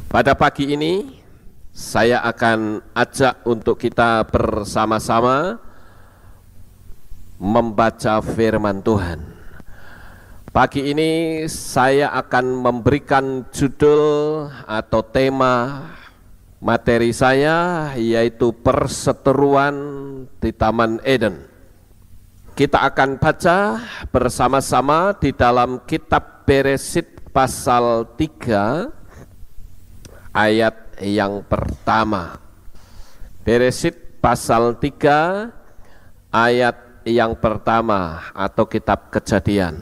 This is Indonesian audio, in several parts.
Pada pagi ini saya akan ajak untuk kita bersama-sama membaca firman Tuhan. Pagi ini saya akan memberikan judul atau tema materi saya, yaitu perseteruan di Taman Eden. Kita akan baca bersama-sama di dalam kitab Beresyit pasal 3 ayat yang pertama. Beresyit pasal 3 ayat yang pertama atau kitab Kejadian.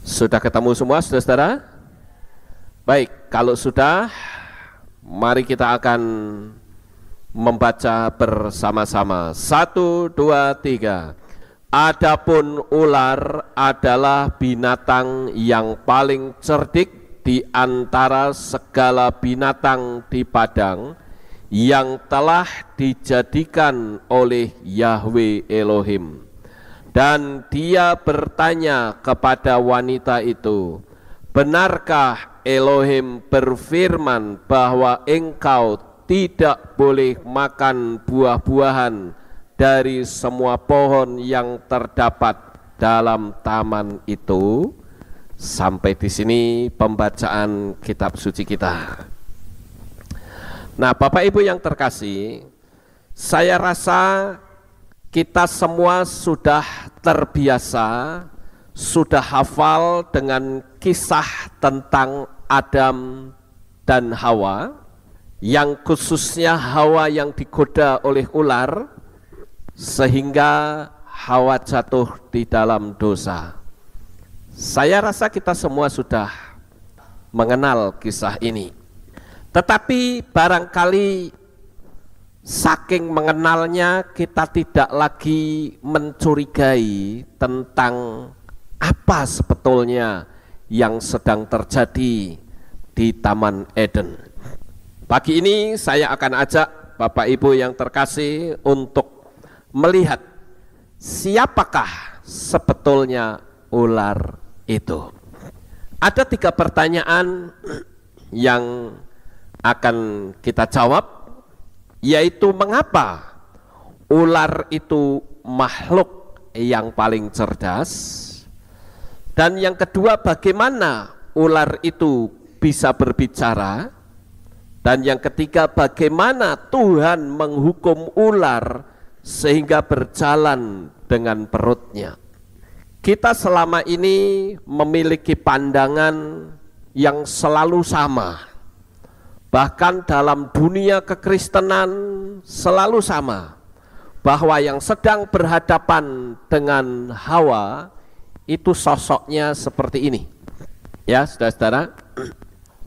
Sudah ketemu semua saudara-saudara? Baik, kalau sudah, mari kita akan membaca bersama-sama. 1, 2, 3. Adapun ular adalah binatang yang paling cerdik di antara segala binatang di padang yang telah dijadikan oleh Yahweh Elohim. Dan dia bertanya kepada wanita itu, benarkah Elohim berfirman bahwa engkau tidak boleh makan buah-buahan dari semua pohon yang terdapat dalam taman itu? Sampai di sini pembacaan kitab suci kita. Nah, Bapak Ibu yang terkasih, saya rasa kita semua sudah terbiasa, sudah hafal dengan kisah tentang Adam dan Hawa, yang khususnya Hawa yang digoda oleh ular sehingga Hawa jatuh di dalam dosa. Saya rasa kita semua sudah mengenal kisah ini. Tetapi barangkali saking mengenalnya kita tidak lagi mencurigai tentang apa sebetulnya yang sedang terjadi di Taman Eden. Pagi ini saya akan ajak Bapak Ibu yang terkasih untuk melihat siapakah sebetulnya ular itu. Ada 3 pertanyaan yang akan kita jawab, yaitu mengapa ular itu makhluk yang paling cerdas, dan yang kedua bagaimana ular itu bisa berbicara, dan yang ketiga bagaimana Tuhan menghukum ular sehingga berjalan dengan perutnya. Kita selama ini memiliki pandangan yang selalu sama. Bahkan dalam dunia kekristenan selalu sama. Bahwa yang sedang berhadapan dengan Hawa itu sosoknya seperti ini. Ya, saudara-saudara.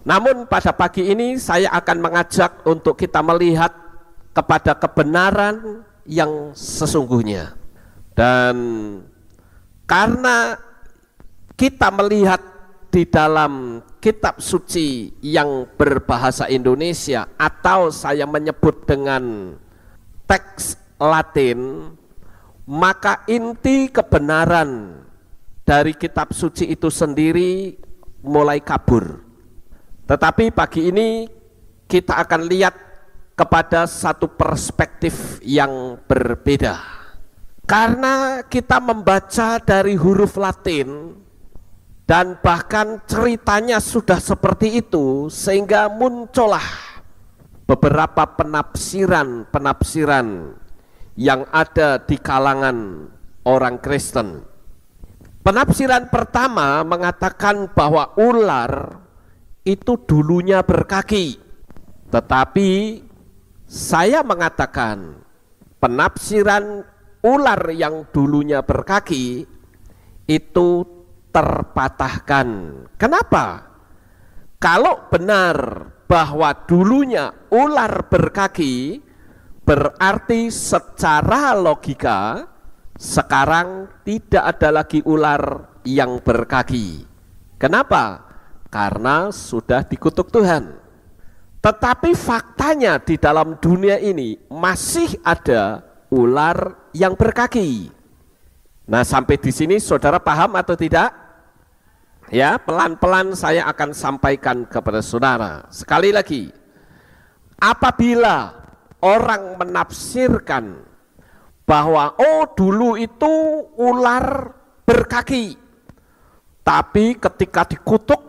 Namun pada pagi ini saya akan mengajak untuk kita melihat kepada kebenaran yang sesungguhnya. Dan karena kita melihat di dalam kitab suci yang berbahasa Indonesia, atau saya menyebut dengan teks Latin, maka inti kebenaran dari kitab suci itu sendiri mulai kabur. Tetapi pagi ini kita akan lihat kepada satu perspektif yang berbeda. Karena kita membaca dari huruf Latin dan bahkan ceritanya sudah seperti itu, sehingga muncullah beberapa penafsiran yang ada di kalangan orang Kristen. Penafsiran pertama mengatakan bahwa ular itu dulunya berkaki, tetapi saya mengatakan penafsiran ular yang dulunya berkaki itu terpatahkan. Kenapa? Kalau benar bahwa dulunya ular berkaki, berarti secara logika sekarang tidak ada lagi ular yang berkaki. Kenapa? Karena sudah dikutuk Tuhan. Tetapi faktanya di dalam dunia ini masih ada ular yang berkaki. Nah, sampai di sini saudara paham atau tidak? Ya, pelan-pelan saya akan sampaikan kepada saudara. Sekali lagi, apabila orang menafsirkan bahwa dulu itu ular berkaki, tapi ketika dikutuk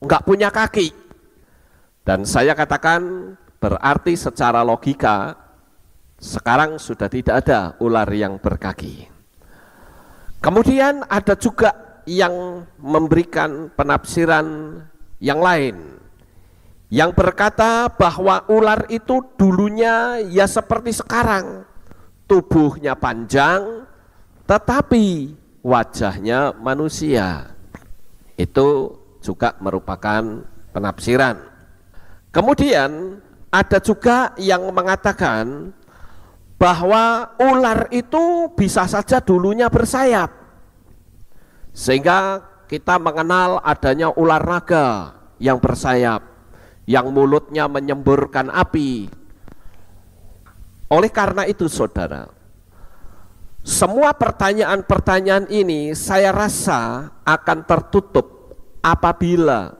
nggak punya kaki. Dan saya katakan berarti secara logika sekarang sudah tidak ada ular yang berkaki. Kemudian ada juga yang memberikan penafsiran yang lain, yang berkata bahwa ular itu dulunya ya seperti sekarang, tubuhnya panjang tetapi wajahnya manusia. Itu juga merupakan penafsiran. Kemudian ada juga yang mengatakan bahwa ular itu bisa saja dulunya bersayap, sehingga kita mengenal adanya ular naga yang bersayap, yang mulutnya menyemburkan api. Oleh karena itu saudara, semua pertanyaan-pertanyaan ini saya rasa akan tertutup apabila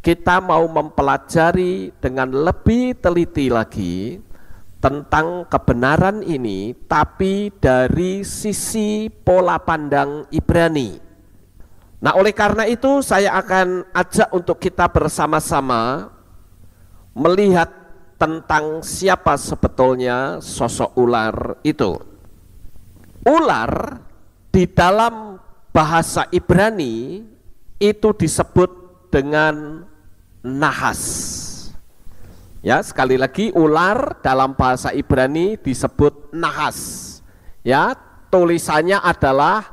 kita mau mempelajari dengan lebih teliti lagi tentang kebenaran ini, tapi dari sisi pola pandang Ibrani. Nah, oleh karena itu saya akan ajak untuk kita bersama-sama melihat tentang siapa sebetulnya sosok ular itu. Ular di dalam bahasa Ibrani itu disebut dengan nahas. Ya, sekali lagi ular dalam bahasa Ibrani disebut nahas. Ya, tulisannya adalah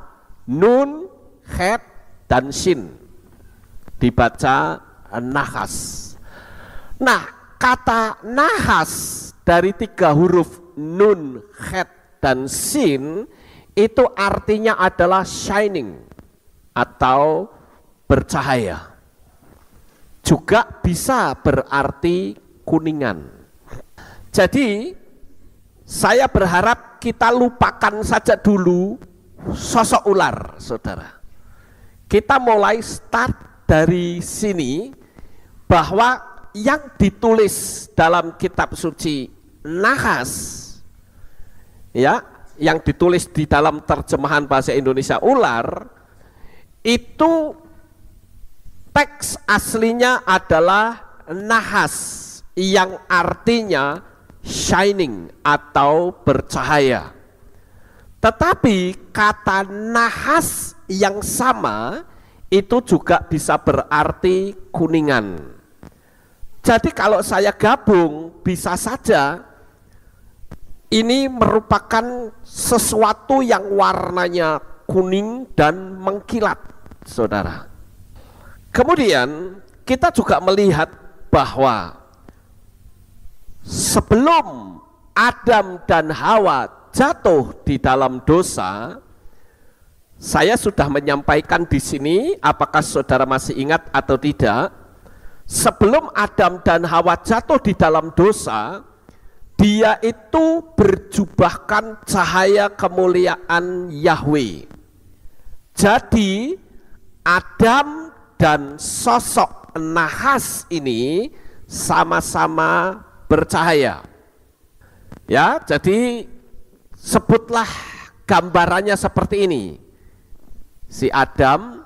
nun, het, dan shin, dibaca nahas. Nah, kata nahas dari 3 huruf nun, het, dan shin itu artinya adalah shining atau bercahaya. Juga bisa berarti kuningan. Jadi saya berharap kita lupakan saja dulu sosok ular, saudara. Kita mulai start dari sini bahwa yang ditulis dalam kitab suci nahas, ya, yang ditulis di dalam terjemahan bahasa Indonesia ular, itu teks aslinya adalah nahas yang artinya shining atau bercahaya. Tetapi kata nahas yang sama itu juga bisa berarti kuningan. Jadi kalau saya gabung bisa saja ini merupakan sesuatu yang warnanya kuning dan mengkilat, saudara. Kemudian kita juga melihat bahwa sebelum Adam dan Hawa jatuh di dalam dosa, saya sudah menyampaikan di sini, apakah saudara masih ingat atau tidak? Sebelum Adam dan Hawa jatuh di dalam dosa, dia itu berjubahkan cahaya kemuliaan Yahweh. Jadi Adam dan sosok nahas ini sama-sama bercahaya. Ya, jadi sebutlah gambarannya seperti ini. Si Adam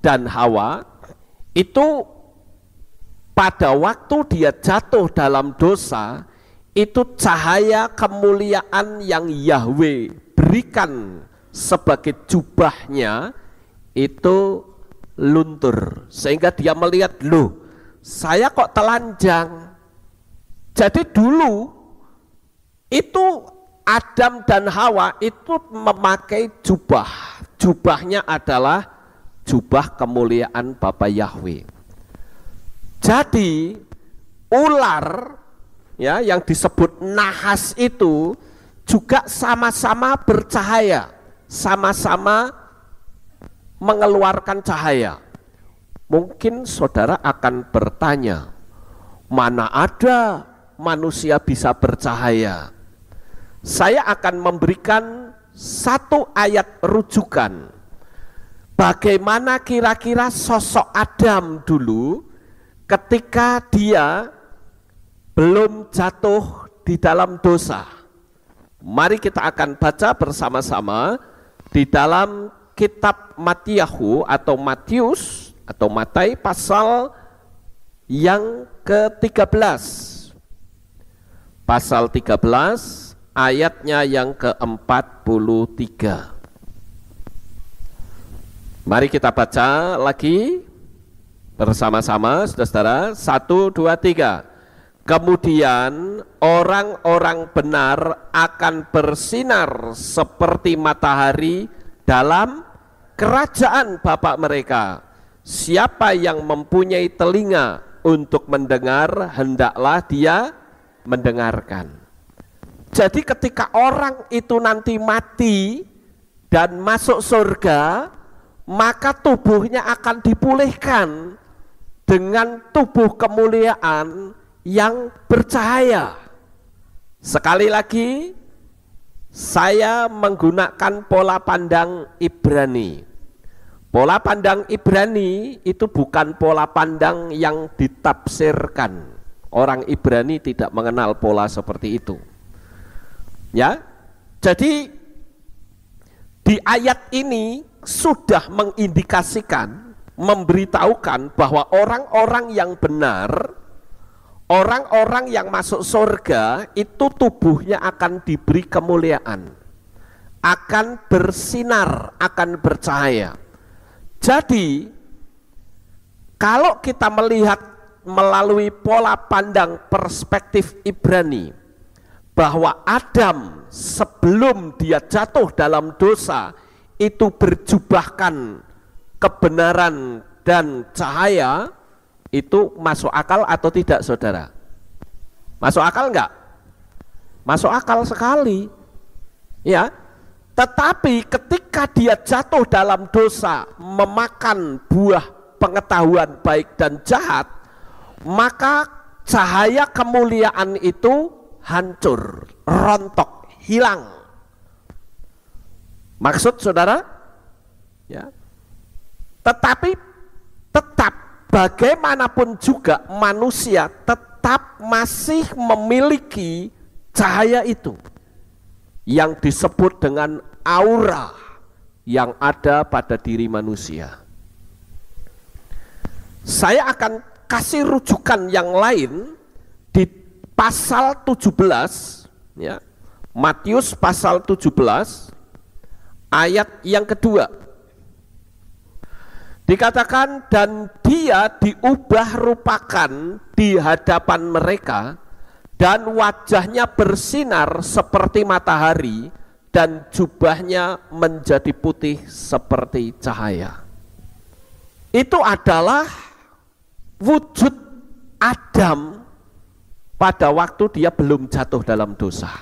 dan Hawa itu pada waktu dia jatuh dalam dosa, itu cahaya kemuliaan yang Yahweh berikan sebagai jubahnya itu luntur, sehingga dia melihat, loh, saya kok telanjang. Jadi dulu itu Adam dan Hawa itu memakai jubah. Jubahnya adalah jubah kemuliaan Bapa Yahweh. Jadi ular, ya, yang disebut nahas itu juga sama-sama bercahaya, sama-sama mengeluarkan cahaya. Mungkin saudara akan bertanya, mana ada manusia bisa bercahaya? Saya akan memberikan satu ayat rujukan bagaimana kira-kira sosok Adam dulu ketika dia belum jatuh di dalam dosa. Mari kita akan baca bersama-sama di dalam kitab Matiyahu atau Matius atau Matai pasal yang ke-13. Pasal 13 ayatnya yang ke-43. Mari kita baca lagi bersama-sama, saudara-saudara. 1, 2, 3. Kemudian orang-orang benar akan bersinar seperti matahari dalam kerajaan Bapa mereka. Siapa yang mempunyai telinga untuk mendengar, hendaklah dia mendengarkan. Jadi ketika orang itu nanti mati dan masuk surga, maka tubuhnya akan dipulihkan dengan tubuh kemuliaan yang bercahaya. Sekali lagi, saya menggunakan pola pandang Ibrani. Pola pandang Ibrani itu bukan pola pandang yang ditafsirkan. Orang Ibrani tidak mengenal pola seperti itu. Ya, jadi di ayat ini sudah mengindikasikan, memberitahukan bahwa orang-orang yang benar, orang-orang yang masuk surga itu tubuhnya akan diberi kemuliaan, akan bersinar, akan bercahaya. Jadi kalau kita melihat melalui pola pandang perspektif Ibrani bahwa Adam sebelum dia jatuh dalam dosa itu berjubahkan kebenaran dan cahaya, itu masuk akal atau tidak, saudara? Masuk akal enggak? Masuk akal sekali, ya. Tetapi ketika dia jatuh dalam dosa, memakan buah pengetahuan baik dan jahat, maka cahaya kemuliaan itu hancur, rontok, hilang. Maksud saudara? Ya. Tetapi tetap bagaimanapun juga manusia tetap masih memiliki cahaya itu yang disebut dengan aura yang ada pada diri manusia. Saya akan kasih rujukan yang lain di pasal 17, ya, Matius pasal 17 ayat yang kedua. Dikatakan, dan dia diubah rupakan di hadapan mereka, dan wajahnya bersinar seperti matahari, dan jubahnya menjadi putih seperti cahaya. Itu adalah wujud Adam pada waktu dia belum jatuh dalam dosa.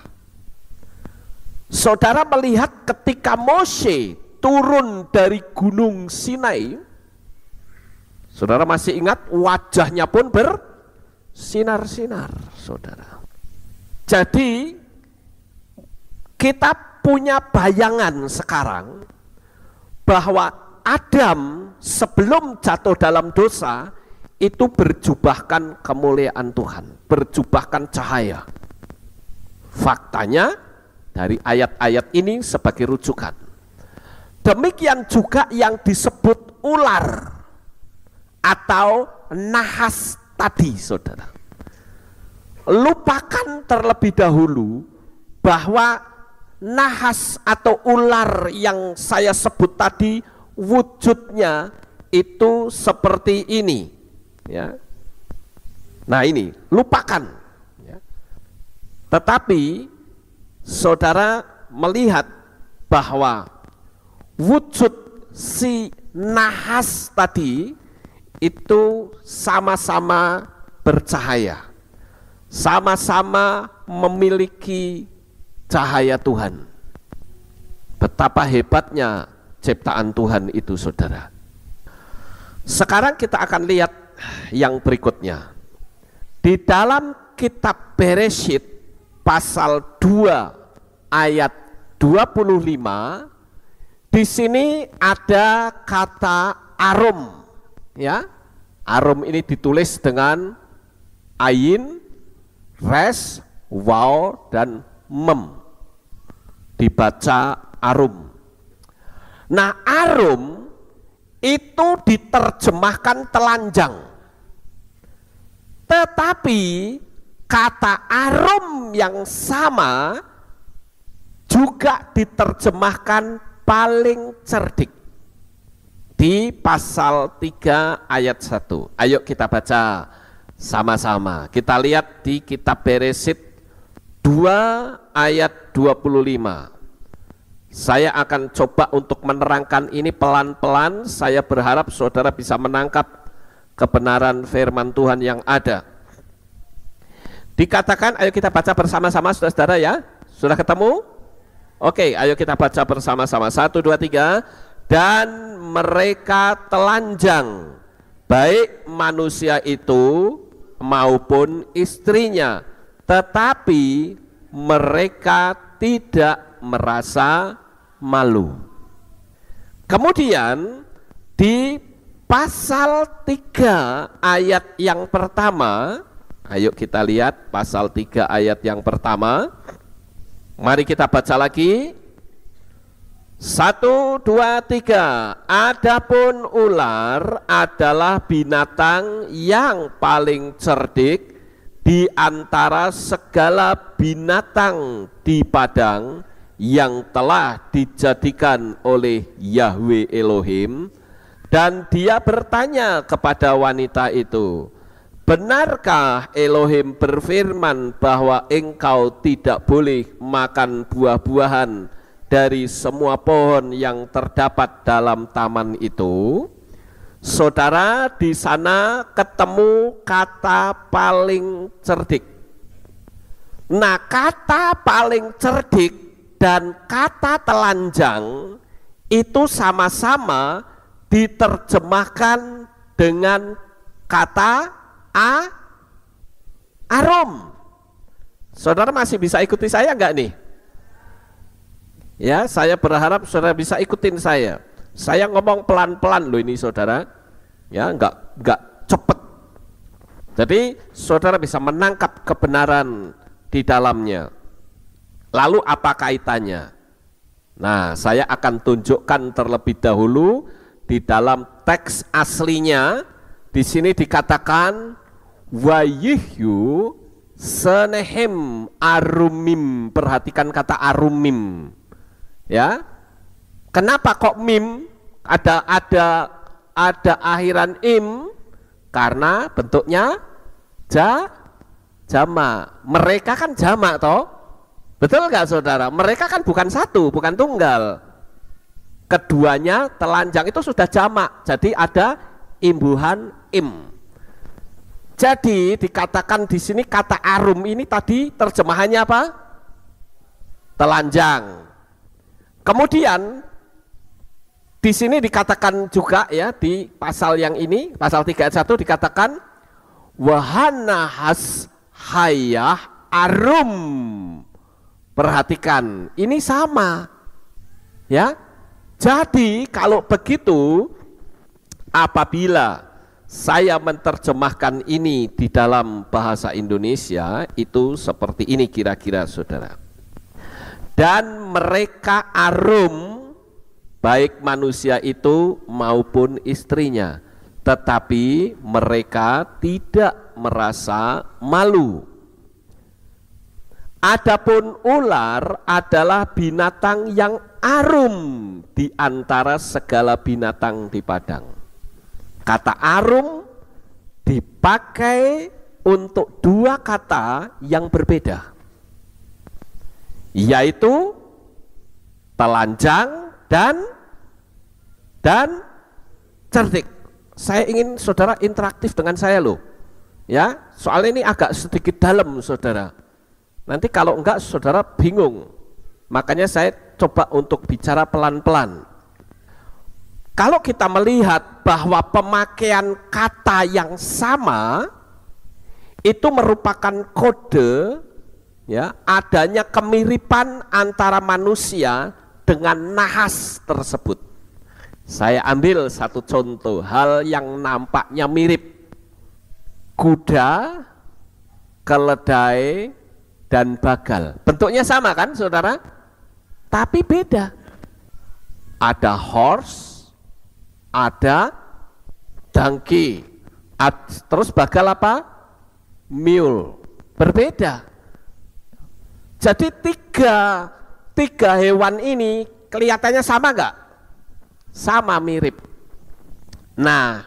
Saudara melihat ketika Mose turun dari gunung Sinai, saudara masih ingat wajahnya pun bersinar-sinar, saudara. Jadi kita punya bayangan sekarang bahwa Adam sebelum jatuh dalam dosa itu berjubahkan kemuliaan Tuhan, berjubahkan cahaya. Faktanya dari ayat-ayat ini sebagai rujukan. Demikian juga yang disebut ular atau nahas tadi, saudara. Lupakan terlebih dahulu bahwa nahas atau ular yang saya sebut tadi wujudnya itu seperti ini, ya. Nah ini lupakan, ya. Tetapi saudara melihat bahwa wujud si nahas tadi itu sama-sama bercahaya, sama-sama memiliki cahaya Tuhan. Betapa hebatnya ciptaan Tuhan itu, saudara. Sekarang kita akan lihat yang berikutnya. Di dalam kitab Bereshit pasal 2 ayat 25 Di sini ada kata arum, ya. Arum ini ditulis dengan ain, res, waw, dan mem. Dibaca arum. Nah, arum itu diterjemahkan telanjang. Tetapi kata arum yang sama juga diterjemahkan paling cerdik di pasal 3 ayat 1. Ayo kita baca sama-sama. Kita lihat di kitab Beresit 2 ayat 25. Saya akan coba untuk menerangkan ini pelan-pelan. Saya berharap saudara bisa menangkap kebenaran firman Tuhan yang ada. Dikatakan, ayo kita baca bersama-sama saudara-saudara ya. Sudah ketemu? Oke, ayo kita baca bersama-sama. 1, 2, 3. Dan mereka telanjang, baik manusia itu maupun istrinya, tetapi mereka tidak merasa malu. Kemudian di pasal 3 ayat yang pertama, ayo kita lihat pasal 3 ayat yang pertama. Mari kita baca lagi. 1, 2, 3. Adapun ular adalah binatang yang paling cerdik di antara segala binatang di padang yang telah dijadikan oleh Yahweh Elohim. Dan dia bertanya kepada wanita itu, benarkah Elohim berfirman bahwa engkau tidak boleh makan buah-buahan dari semua pohon yang terdapat dalam taman itu? Saudara, di sana ketemu kata paling cerdik. Nah, kata paling cerdik dan kata telanjang itu sama-sama diterjemahkan dengan kata arum. Saudara masih bisa ikuti saya enggak nih? Ya, saya berharap saudara bisa ikutin saya. Saya ngomong pelan-pelan loh ini saudara. Ya, enggak cepet. Jadi saudara bisa menangkap kebenaran di dalamnya. Lalu apa kaitannya? Nah, saya akan tunjukkan terlebih dahulu di dalam teks aslinya. Di sini dikatakan Wayihyu senehem arumim. Perhatikan kata arumim. Ya. Kenapa kok mim? Ada akhiran im karena bentuknya jama. Mereka kan jama toh. Betul nggak saudara? Mereka kan bukan satu, bukan tunggal. Keduanya telanjang itu sudah jamak. Jadi ada imbuhan im. Jadi dikatakan di sini kata arum ini tadi terjemahannya apa? Telanjang. Kemudian di sini dikatakan juga ya di pasal yang ini, pasal 3 ayat 1 dikatakan wahana has hayah arum. Perhatikan, ini sama. Ya. Jadi kalau begitu apabila saya menerjemahkan ini di dalam bahasa Indonesia itu seperti ini kira-kira saudara. Dan mereka arum baik manusia itu maupun istrinya, tetapi mereka tidak merasa malu. Adapun ular adalah binatang yang arum di antara segala binatang di padang. Kata arum dipakai untuk dua kata yang berbeda, yaitu telanjang dan cerdik. Saya ingin saudara interaktif dengan saya loh. Ya, soal ini agak sedikit dalam saudara. Nanti kalau enggak saudara bingung. Makanya saya coba untuk bicara pelan-pelan. Kalau kita melihat bahwa pemakaian kata yang sama itu merupakan kode ya adanya kemiripan antara manusia dengan nahas tersebut. Saya ambil satu contoh hal yang nampaknya mirip. Kuda, keledai, dan bagal. Bentuknya sama kan saudara? Tapi beda. Ada horse, ada donkey, terus bagal apa? Mule. Berbeda. Jadi tiga hewan ini kelihatannya sama enggak? Sama, mirip. Nah,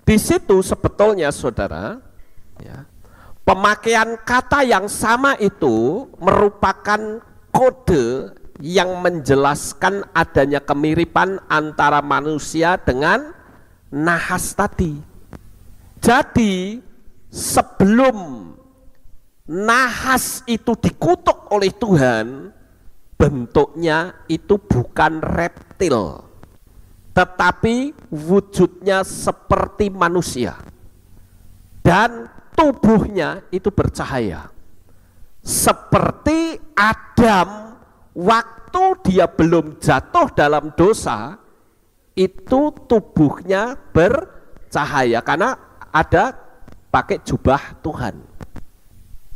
di situ sebetulnya saudara, ya, pemakaian kata yang sama itu merupakan kode yang menjelaskan adanya kemiripan antara manusia dengan nahas tadi. Jadi sebelum nahas itu dikutuk oleh Tuhan, bentuknya itu bukan reptil, tetapi wujudnya seperti manusia dan tubuhnya itu bercahaya seperti Adam waktu dia belum jatuh dalam dosa. Itu tubuhnya bercahaya karena ada pakai jubah Tuhan.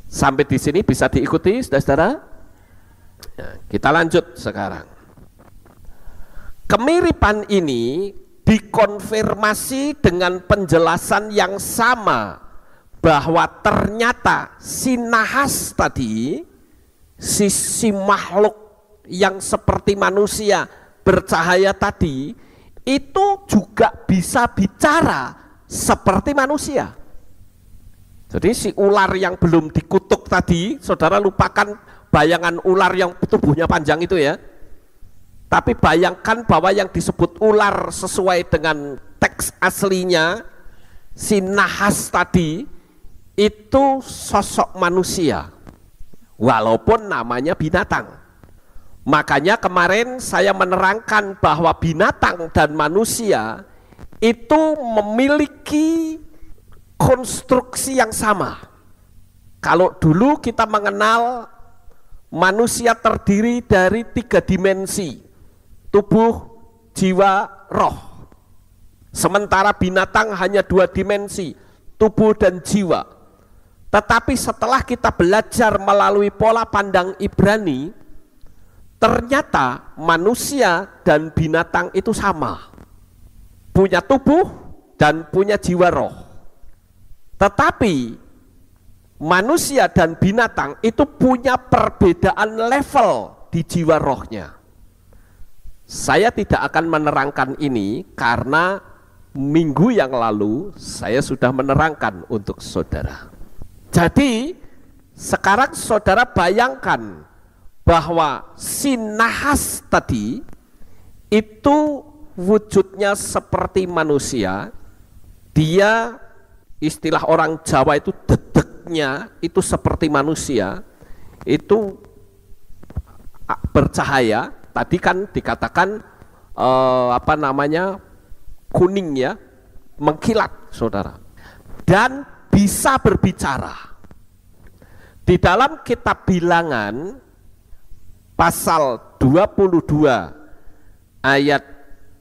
Sampai di sini bisa diikuti saudara-saudara? Ya, kita lanjut sekarang. Kemiripan ini dikonfirmasi dengan penjelasan yang sama bahwa ternyata si nahas tadi, si makhluk yang seperti manusia bercahaya tadi, itu juga bisa bicara seperti manusia. Jadi si ular yang belum dikutuk tadi, saudara lupakan bayangan ular yang tubuhnya panjang itu ya. Tapi bayangkan bahwa yang disebut ular sesuai dengan teks aslinya, si nahas tadi itu sosok manusia, walaupun namanya binatang. Makanya kemarin saya menerangkan bahwa binatang dan manusia itu memiliki konstruksi yang sama. Kalau dulu kita mengenal manusia terdiri dari 3 dimensi, tubuh, jiwa, roh. Sementara binatang hanya 2 dimensi, tubuh dan jiwa. Tetapi setelah kita belajar melalui pola pandang Ibrani, ternyata manusia dan binatang itu sama, punya tubuh dan punya jiwa roh. Tetapi manusia dan binatang itu punya perbedaan level di jiwa rohnya. Saya tidak akan menerangkan ini karena minggu yang lalu saya sudah menerangkan untuk saudara. Jadi sekarang saudara bayangkan bahwa si nahas tadi itu wujudnya seperti manusia. Dia, istilah orang Jawa itu, dedeknya itu seperti manusia, itu bercahaya. Tadi kan dikatakan kuning ya, mengkilat saudara, dan bisa berbicara. Di dalam kitab Bilangan pasal 22 ayat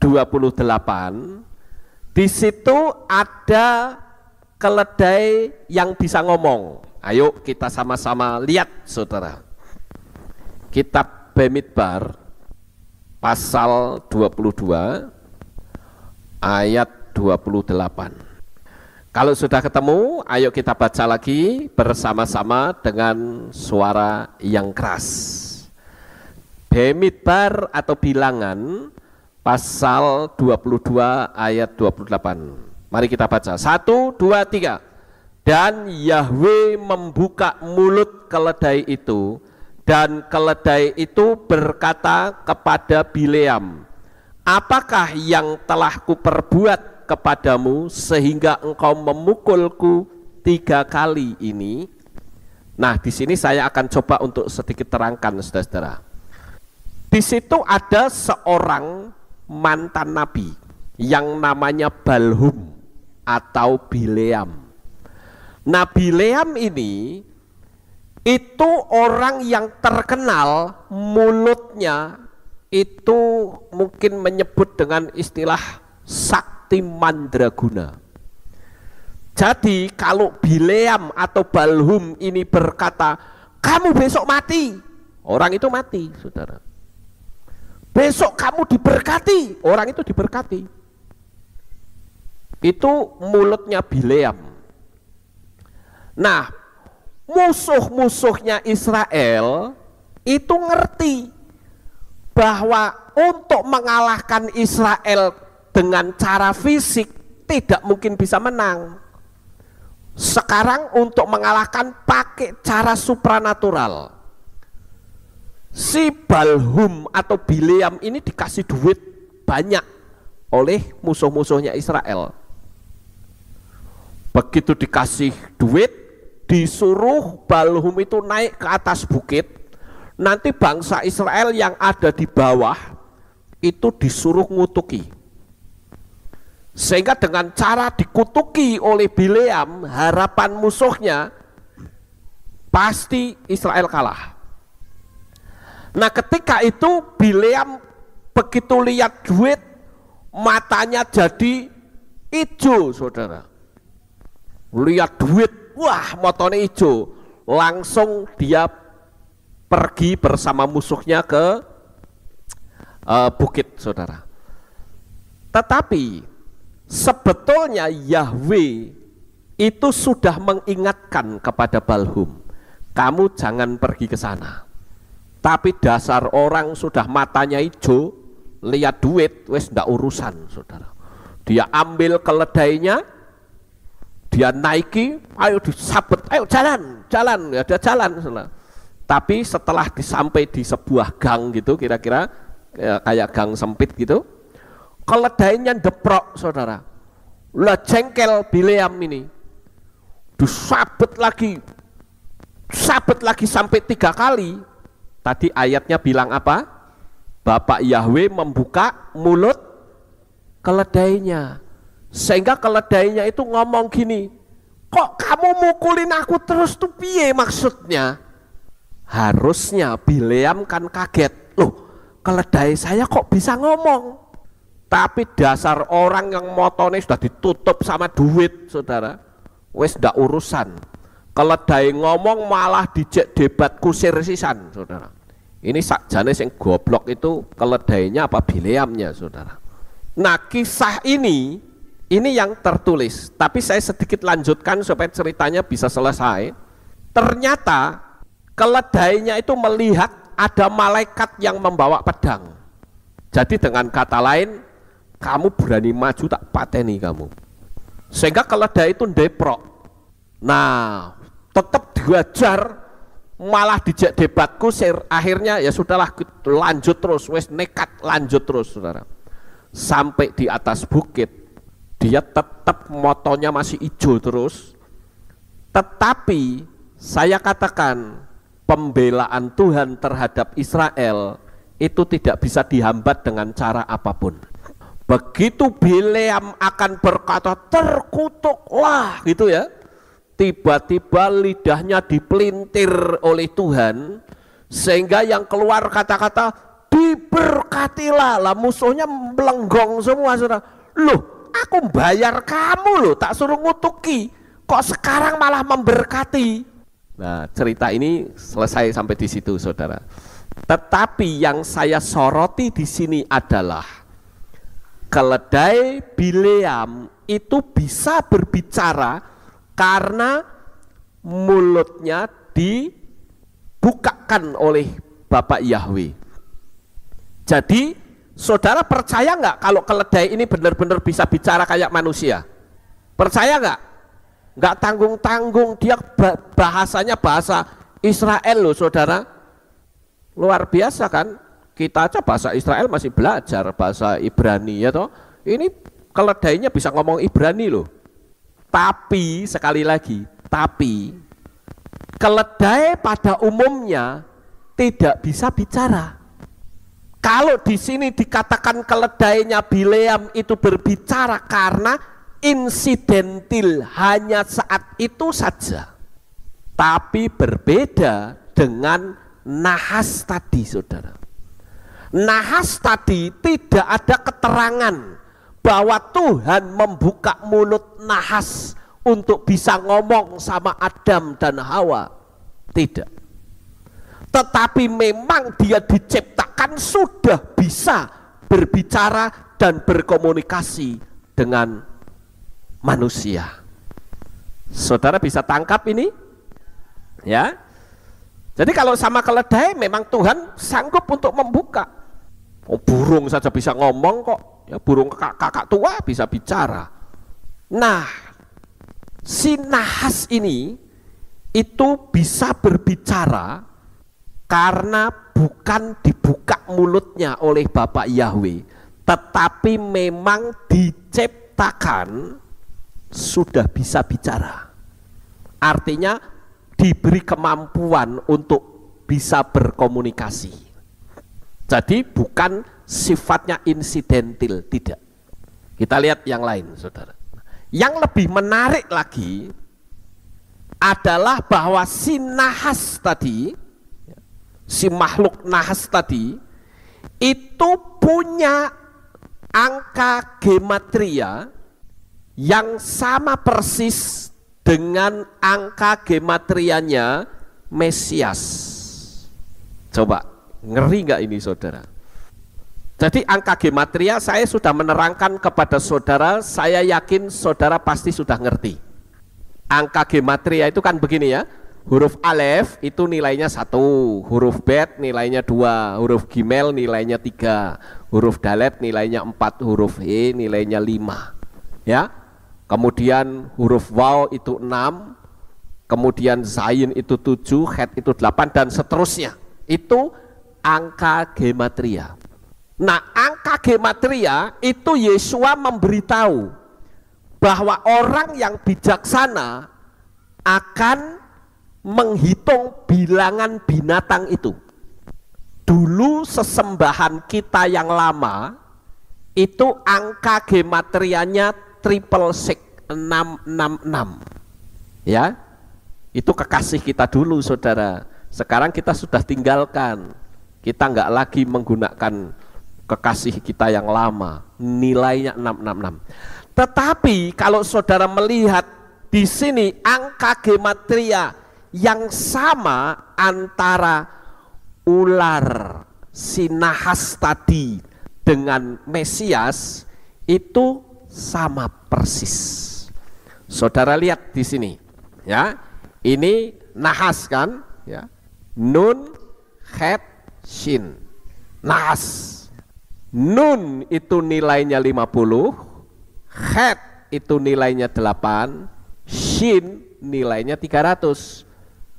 28, di situ ada keledai yang bisa ngomong. Ayo kita sama-sama lihat saudara. Kitab Bamidbar pasal 22 ayat 28. Kalau sudah ketemu, ayo kita baca lagi bersama-sama dengan suara yang keras. Bamidbar atau Bilangan pasal 22 ayat 28. Mari kita baca. 1, 2, 3. Dan Yahwe membuka mulut keledai itu, dan keledai itu berkata kepada Bileam, apakah yang telah kuperbuat kepadamu sehingga engkau memukulku 3 kali ini? Nah, di sini saya akan coba untuk sedikit terangkan saudara-saudara. Di situ ada seorang mantan nabi yang namanya Balhum atau Bileam. Nah, Bileam ini itu orang yang terkenal mulutnya itu mungkin menyebut dengan istilah sakti mandraguna. Jadi kalau Bileam atau Balhum ini berkata, kamu besok mati, orang itu mati, saudara. Besok kamu diberkati, orang itu diberkati. Itu mulutnya Bileam. Nah, musuh-musuhnya Israel itu ngerti bahwa untuk mengalahkan Israel dengan cara fisik tidak mungkin bisa menang. Sekarang untuk mengalahkan pakai cara supranatural. Si Balhum atau Bileam ini dikasih duit banyak oleh musuh-musuhnya Israel. Begitu dikasih duit, disuruh Balhum itu naik ke atas bukit. Nanti bangsa Israel yang ada di bawah itu disuruh ngutuki. Sehingga dengan cara dikutuki oleh Bileam, harapan musuhnya pasti Israel kalah. Nah, ketika itu Bileam begitu lihat duit, matanya jadi hijau, saudara. Lihat duit, wah matanya hijau. Langsung dia pergi bersama musuhnya ke bukit, saudara. Tetapi sebetulnya Yahweh itu sudah mengingatkan kepada Balhum, kamu jangan pergi ke sana. Tapi dasar orang sudah matanya hijau, lihat duit, wes ndak urusan, saudara. Dia ambil keledainya, dia naiki, ayo disabet, ayo jalan, ya dia jalan, saudara. Tapi setelah sampai di sebuah gang gitu, kira-kira kayak gang sempit gitu, keledainya deprok, saudara. Lah jengkel Bileam ini, disabet lagi sampai 3 kali. Tadi ayatnya bilang apa? Bapak Yahweh membuka mulut keledainya, sehingga keledainya itu ngomong gini, kok kamu mukulin aku terus tuh piye maksudnya? Harusnya Bileam kan kaget, loh keledai saya kok bisa ngomong? Tapi dasar orang yang motone sudah ditutup sama duit, saudara, wes ndak urusan. Keledai ngomong malah dijek debat kusir sisan, saudara. Ini sakjane yang goblok itu keledainya apa Bileamnya, saudara. Nah, kisah ini yang tertulis, tapi saya sedikit lanjutkan supaya ceritanya bisa selesai. Ternyata keledainya itu melihat ada malaikat yang membawa pedang. Jadi dengan kata lain, kamu berani maju tak pateni kamu. Sehingga keledai itu deprok. Nah, tetap diajar, malah dijak debat kusir. Akhirnya ya sudahlah, lanjut terus, wes nekat lanjut terus, saudara. Sampai di atas bukit, dia tetap motonya masih hijau terus. Tetapi saya katakan pembelaan Tuhan terhadap Israel itu tidak bisa dihambat dengan cara apapun. Begitu Bileam akan berkata terkutuklah gitu ya, tiba-tiba lidahnya dipelintir oleh Tuhan sehingga yang keluar kata-kata diberkatilah. Lah musuhnya melenggong semua, saudara. Loh, aku bayar kamu loh, tak suruh ngutuki, kok sekarang malah memberkati. Nah, cerita ini selesai sampai di situ, saudara. Tetapi yang saya soroti di sini adalah keledai Bileam itu bisa berbicara karena mulutnya dibukakan oleh Bapak Yahweh. Jadi saudara percaya nggak kalau keledai ini benar-benar bisa bicara kayak manusia? Percaya nggak? Nggak tanggung-tanggung, dia bahasanya bahasa Israel loh, saudara. Luar biasa kan? Kita aja bahasa Israel masih belajar bahasa Ibrani ya toh. Ini keledainya bisa ngomong Ibrani loh. Tapi sekali lagi, tapi keledai pada umumnya tidak bisa bicara. Kalau di sini dikatakan keledainya Bileam itu berbicara karena insidentil, hanya saat itu saja. Tapi berbeda dengan Nahas tadi, saudara. Nahas tadi tidak ada keterangan bahwa Tuhan membuka mulut nahas untuk bisa ngomong sama Adam dan Hawa. Tidak. Tetapi memang dia diciptakan sudah bisa berbicara dan berkomunikasi dengan manusia. Saudara bisa tangkap ini? Ya. Jadi kalau sama keledai memang Tuhan sanggup untuk membuka. Oh, burung saja bisa ngomong kok. Ya, burung kakak tua bisa bicara. Nah, si nahas ini itu bisa berbicara karena bukan dibuka mulutnya oleh Bapak Yahweh, tetapi memang diciptakan sudah bisa bicara. Artinya diberi kemampuan untuk bisa berkomunikasi. Jadi bukan sifatnya insidentil, tidak. Kita lihat yang lain, saudara. Yang lebih menarik lagi adalah bahwa si nahas tadi, si makhluk nahas tadi, itu punya angka gematria yang sama persis dengan angka gematrianya Mesias. Coba, ngeri nggak ini saudara? Jadi angka gematria saya sudah menerangkan kepada saudara, saya yakin saudara pasti sudah ngerti. Angka gematria itu kan begini ya, huruf alef itu nilainya 1, huruf bet nilainya 2, huruf gimel nilainya 3, huruf dalet nilainya 4, huruf e nilainya 5. Ya. Kemudian huruf waw itu 6, kemudian zayin itu 7, het itu 8 dan seterusnya. Itu angka gematria. Nah, angka gematria itu Yesua memberitahu bahwa orang yang bijaksana akan menghitung bilangan binatang itu. Dulu sesembahan kita yang lama itu angka gematrianya 666. Ya, itu kekasih kita dulu saudara. Sekarang kita sudah tinggalkan, kita nggak lagi menggunakan kekasih kita yang lama, nilainya 666. Tetapi kalau saudara melihat di sini angka gematria yang sama antara ular si nahas tadi dengan Mesias itu sama persis. Saudara lihat di sini, ya. Ini nahas kan, ya. Nun, het, shin. Nahas. Nun itu nilainya 50, het itu nilainya 8, shin nilainya 358.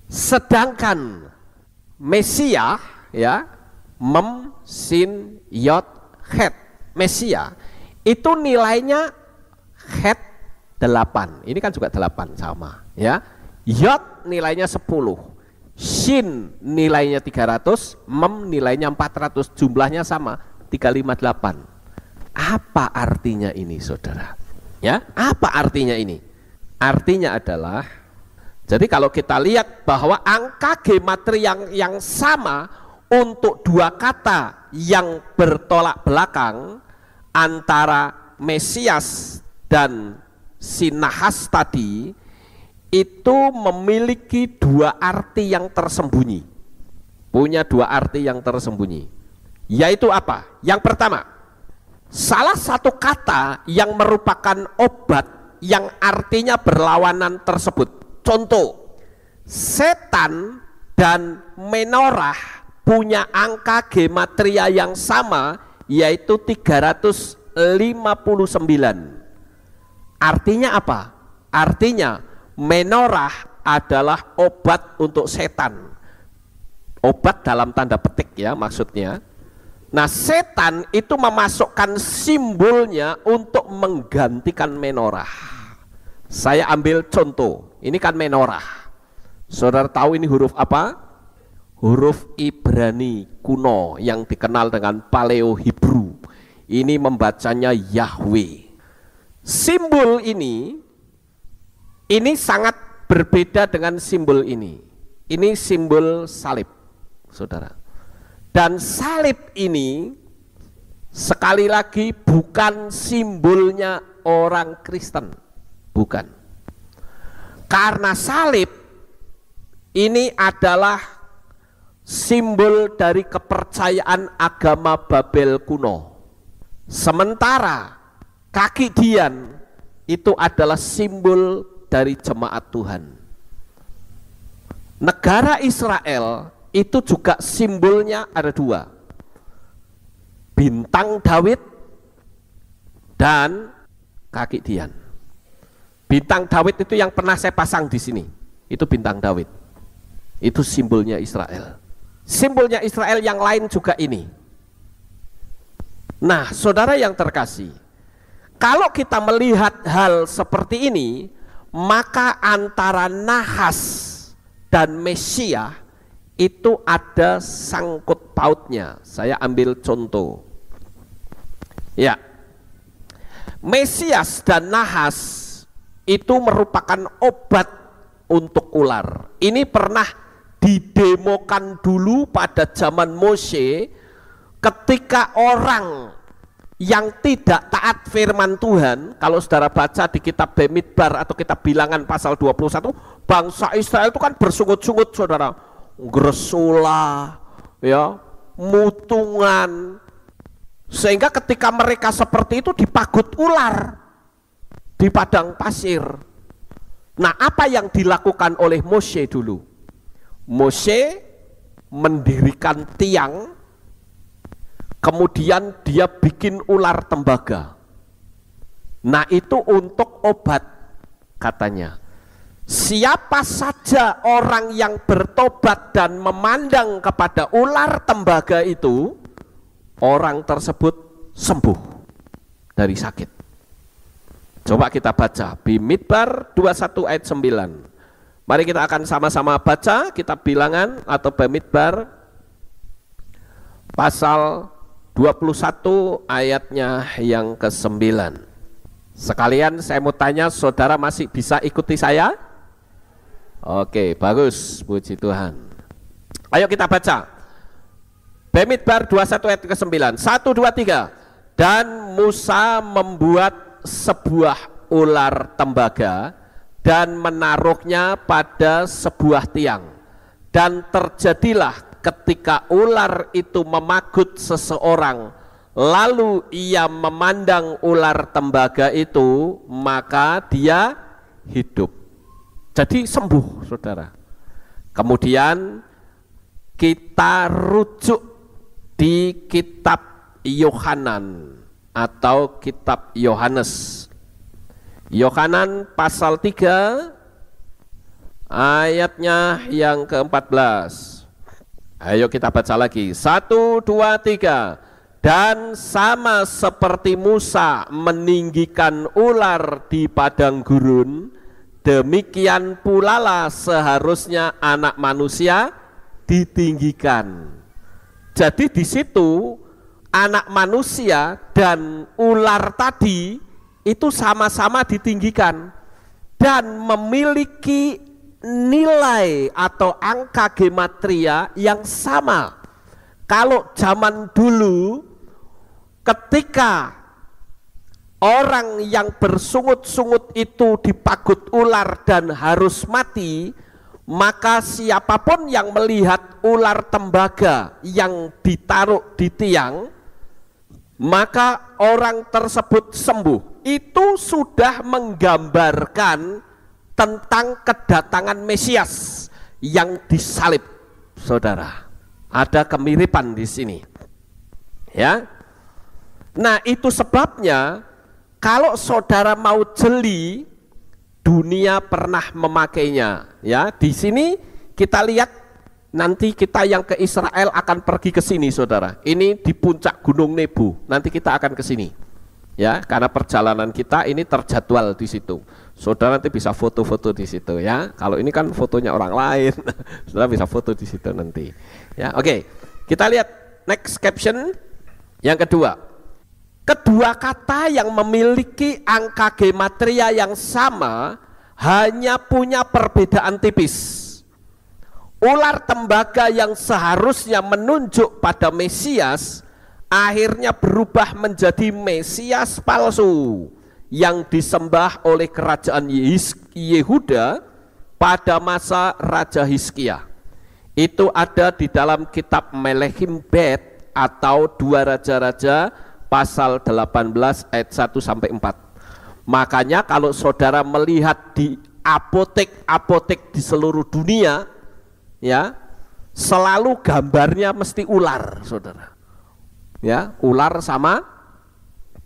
Sedangkan Mesia, ya, mem, sin, yot, het. Mesia itu nilainya het 8. Ini kan juga 8 sama, ya. Yot nilainya 10, shin nilainya 300, mem nilainya 400, jumlahnya sama 358. Apa artinya ini saudara? Ya, apa artinya ini? Artinya adalah, jadi kalau kita lihat bahwa angka gematria yang sama untuk dua kata yang bertolak belakang antara Mesias dan si nahas tadi itu memiliki dua arti yang tersembunyi, punya dua arti yang tersembunyi. Yaitu apa? Yang pertama, salah satu kata yang merupakan obat yang artinya berlawanan tersebut. Contoh, setan dan menorah punya angka gematria yang sama, yaitu 359. Artinya apa? Artinya menorah adalah obat untuk setan. Obat dalam tanda petik ya maksudnya. Nah, setan itu memasukkan simbolnya untuk menggantikan menorah. Saya ambil contoh, ini kan menorah. Saudara tahu ini huruf apa? Huruf Ibrani kuno yang dikenal dengan Paleo Hebrew. Ini membacanya Yahweh. Simbol ini sangat berbeda dengan simbol ini. Ini simbol salib, saudara. Dan salib ini sekali lagi bukan simbolnya orang Kristen, bukan. Karena salib ini adalah simbol dari kepercayaan agama Babel kuno. Sementara kaki Dian itu adalah simbol dari jemaat Tuhan. Negara Israel itu juga simbolnya ada dua, bintang Daud dan kaki Dian. Bintang Daud itu yang pernah saya pasang di sini, itu bintang Daud, itu simbolnya Israel. Simbolnya Israel yang lain juga ini. Nah, saudara yang terkasih, kalau kita melihat hal seperti ini, maka antara nahas dan Mesia itu ada sangkut pautnya. Saya ambil contoh. Ya, Mesias dan nahas itu merupakan obat untuk ular. Ini pernah didemokan dulu pada zaman Mose, ketika orang yang tidak taat firman Tuhan. Kalau saudara baca di kitab Bemidbar atau kitab Bilangan pasal 21, bangsa Israel itu kan bersungut-sungut, saudara, gresula, ya, mutungan, sehingga ketika mereka seperti itu dipagut ular di padang pasir. Nah, apa yang dilakukan oleh Mose dulu? Mose mendirikan tiang, kemudian dia bikin ular tembaga. Nah, itu untuk obat, katanya. Siapa saja orang yang bertobat dan memandang kepada ular tembaga itu, orang tersebut sembuh dari sakit. Coba kita baca Bemidbar 21 ayat 9. Mari kita akan sama-sama baca kitab Bilangan atau Bemidbar pasal 21 ayatnya yang ke-9. Sekalian saya mau tanya, saudara masih bisa ikuti saya? Oke, bagus, puji Tuhan. Ayo kita baca Bemidbar 21 ayat ke-9. 1, 2, 3. Dan Musa membuat sebuah ular tembaga dan menaruhnya pada sebuah tiang, dan terjadilah ketika ular itu memagut seseorang, lalu ia memandang ular tembaga itu, maka dia hidup. Jadi sembuh, saudara. Kemudian kita rujuk di kitab Yohanan atau kitab Yohanes. Yohanan pasal 3 ayatnya yang ke-14. Ayo kita baca lagi. 1, 2, 3. Dan sama seperti Musa meninggikan ular di padang gurun, demikian pula lah seharusnya anak manusia ditinggikan. Jadi di situ anak manusia dan ular tadi itu sama-sama ditinggikan dan memiliki nilai atau angka gematria yang sama. Kalau zaman dulu ketika orang yang bersungut-sungut itu dipagut ular dan harus mati, maka siapapun yang melihat ular tembaga yang ditaruh di tiang, maka orang tersebut sembuh. Itu sudah menggambarkan tentang kedatangan Mesias yang disalib, saudara. Ada kemiripan di sini, ya. Nah, itu sebabnya kalau saudara mau jeli, dunia pernah memakainya, ya. Di sini kita lihat, nanti kita yang ke Israel akan pergi ke sini, saudara. Ini di puncak Gunung Nebo. Nanti kita akan ke sini, ya. Karena perjalanan kita ini terjadwal di situ. Saudara nanti bisa foto-foto di situ, ya. Kalau ini kan fotonya orang lain, saudara bisa foto di situ nanti. Ya, oke. Kita lihat next caption yang kedua. Kedua kata yang memiliki angka gematria yang sama hanya punya perbedaan tipis. Ular tembaga yang seharusnya menunjuk pada Mesias akhirnya berubah menjadi Mesias palsu yang disembah oleh kerajaan Yehuda pada masa Raja Hizkia. Itu ada di dalam kitab Melechim Bet atau 2 Raja-Raja pasal 18 ayat 1 sampai 4. Makanya kalau saudara melihat di apotek-apotek di seluruh dunia, ya, selalu gambarnya mesti ular, saudara. Ya, ular sama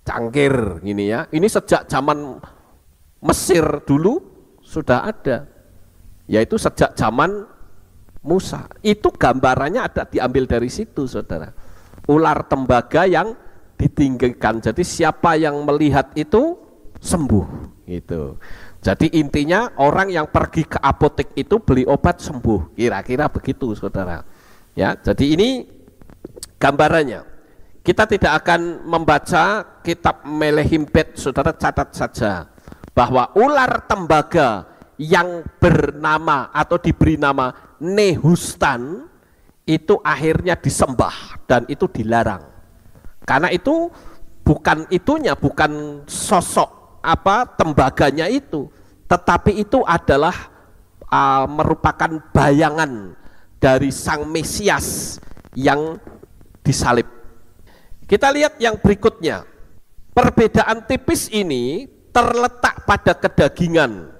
cangkir gini ya. Ini sejak zaman Mesir dulu sudah ada. Yaitu sejak zaman Musa. Itu gambarannya ada diambil dari situ, saudara. Ular tembaga yang ditinggikan. Jadi siapa yang melihat itu sembuh gitu. Jadi intinya orang yang pergi ke apotek itu beli obat sembuh, kira-kira begitu, saudara. Ya, jadi ini gambarannya. Kita tidak akan membaca kitab Melechim Bet, saudara catat saja bahwa ular tembaga yang bernama atau diberi nama Nehustan itu akhirnya disembah dan itu dilarang. Karena itu bukan itunya, bukan sosok tembaganya itu, tetapi itu adalah merupakan bayangan dari Sang Mesias yang disalib. Kita lihat yang berikutnya. Perbedaan tipis ini terletak pada kedagingan.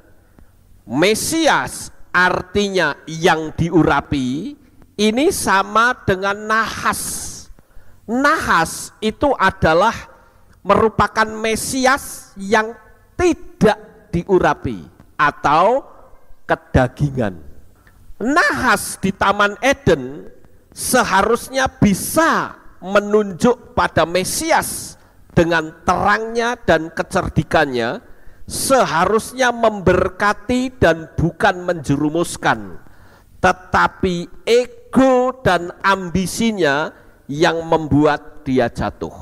Mesias artinya yang diurapi, ini sama dengan nahas. Nahas itu adalah merupakan Mesias yang tidak diurapi atau kedagingan. Nahas di Taman Eden seharusnya bisa menunjuk pada Mesias dengan terangnya dan kecerdikannya, seharusnya memberkati dan bukan menjerumuskan, tetapi ego dan ambisinya yang membuat dia jatuh.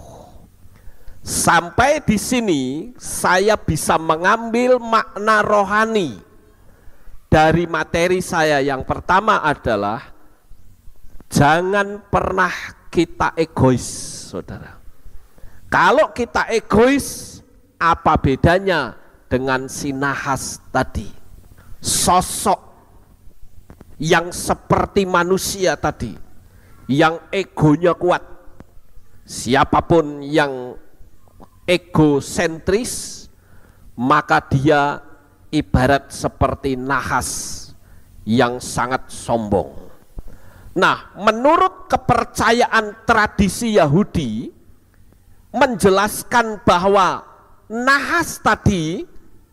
Sampai di sini saya bisa mengambil makna rohani dari materi saya. Yang pertama adalah jangan pernah kita egois, saudara. Kalau kita egois, apa bedanya dengan si nahas tadi? Sosok yang seperti manusia tadi, yang egonya kuat. Siapapun yang egosentris, maka dia ibarat seperti nahas yang sangat sombong. Nah, menurut kepercayaan tradisi Yahudi menjelaskan bahwa nahas tadi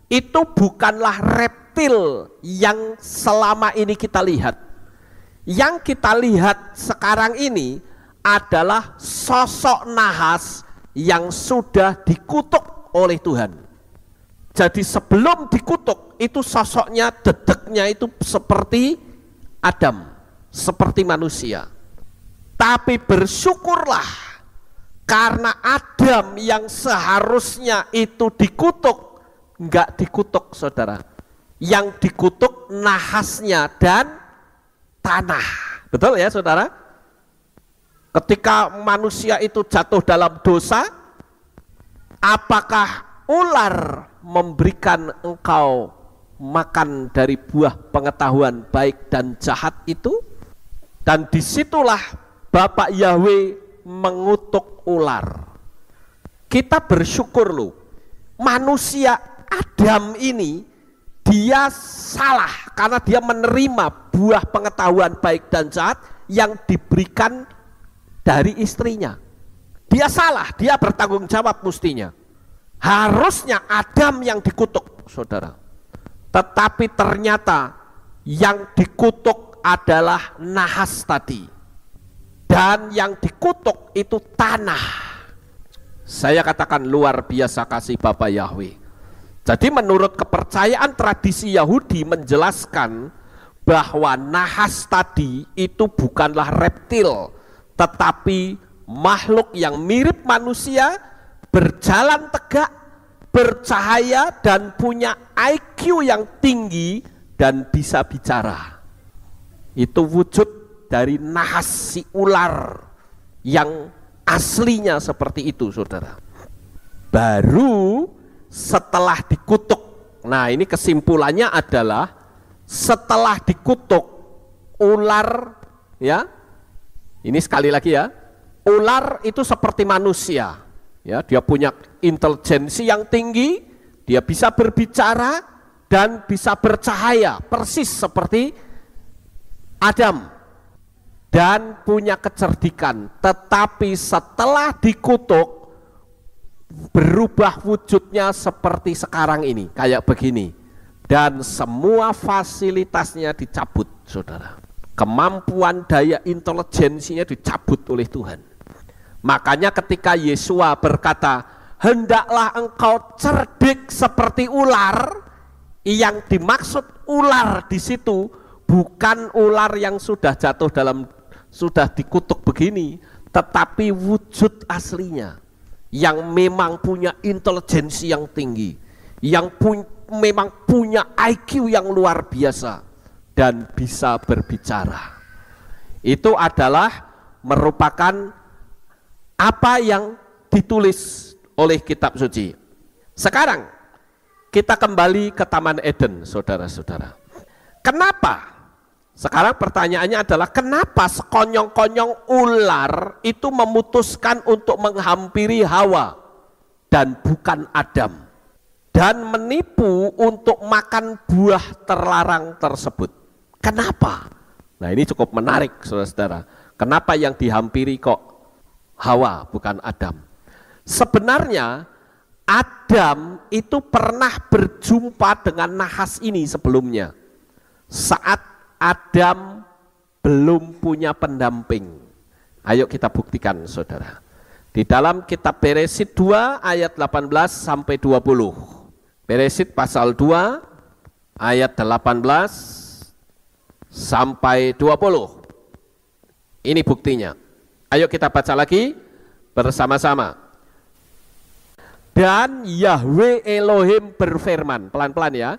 itu bukanlah reptil yang selama ini kita lihat. Yang kita lihat sekarang ini adalah sosok nahas yang sudah dikutuk oleh Tuhan. Jadi sebelum dikutuk itu sosoknya, dedeknya itu seperti Adam, seperti manusia. Tapi bersyukurlah karena Adam yang seharusnya itu dikutuk, enggak dikutuk, saudara. Yang dikutuk nahasnya dan tanah. Betul ya, saudara? Ketika manusia itu jatuh dalam dosa, apakah ular memberikan engkau makan dari buah pengetahuan baik dan jahat itu? Dan disitulah Bapak Yahweh mengutuk ular. Kita bersyukur loh, manusia Adam ini dia salah karena dia menerima buah pengetahuan baik dan jahat yang diberikan dari istrinya. Dia salah, dia bertanggung jawab mestinya. Harusnya Adam yang dikutuk, saudara. Tetapi ternyata yang dikutuk adalah nahas tadi. Dan yang dikutuk itu tanah. Saya katakan luar biasa kasih Bapak Yahweh. Jadi menurut kepercayaan tradisi Yahudi menjelaskan bahwa nahas tadi itu bukanlah reptil, tetapi makhluk yang mirip manusia, berjalan tegak, bercahaya, dan punya IQ yang tinggi dan bisa bicara. itu wujud dari nahas si ular yang aslinya seperti itu, saudara. Baru setelah dikutuk, nah ini kesimpulannya adalah setelah dikutuk ular, ya, ini sekali lagi ya, ular itu seperti manusia, ya, dia punya intelijensi yang tinggi, dia bisa berbicara dan bisa bercahaya persis seperti Adam dan punya kecerdikan, tetapi setelah dikutuk berubah wujudnya seperti sekarang ini, kayak begini, dan semua fasilitasnya dicabut, saudara. Kemampuan daya intelijensinya dicabut oleh Tuhan. Makanya ketika Yesua berkata, hendaklah engkau cerdik seperti ular, yang dimaksud ular di situ bukan ular yang sudah jatuh dalam, sudah dikutuk begini, tetapi wujud aslinya yang memang punya intelijensi yang tinggi, yang memang punya IQ yang luar biasa dan bisa berbicara. Itu adalah merupakan apa yang ditulis oleh kitab suci. Sekarang kita kembali ke Taman Eden, saudara-saudara. Kenapa? Sekarang pertanyaannya adalah kenapa sekonyong-konyong ular itu memutuskan untuk menghampiri Hawa dan bukan Adam, dan menipu untuk makan buah terlarang tersebut. Kenapa? Nah ini cukup menarik, saudara-saudara. Kenapa yang dihampiri kok Hawa bukan Adam? Sebenarnya Adam itu pernah berjumpa dengan nahas ini sebelumnya, saat Adam belum punya pendamping. Ayo kita buktikan, saudara. Di dalam kitab Beresit 2 ayat 18 sampai 20. Beresit pasal 2 ayat 18 sampai 20. Ini buktinya. Ayo kita baca lagi bersama-sama. Dan Yahweh Elohim berfirman, pelan-pelan ya,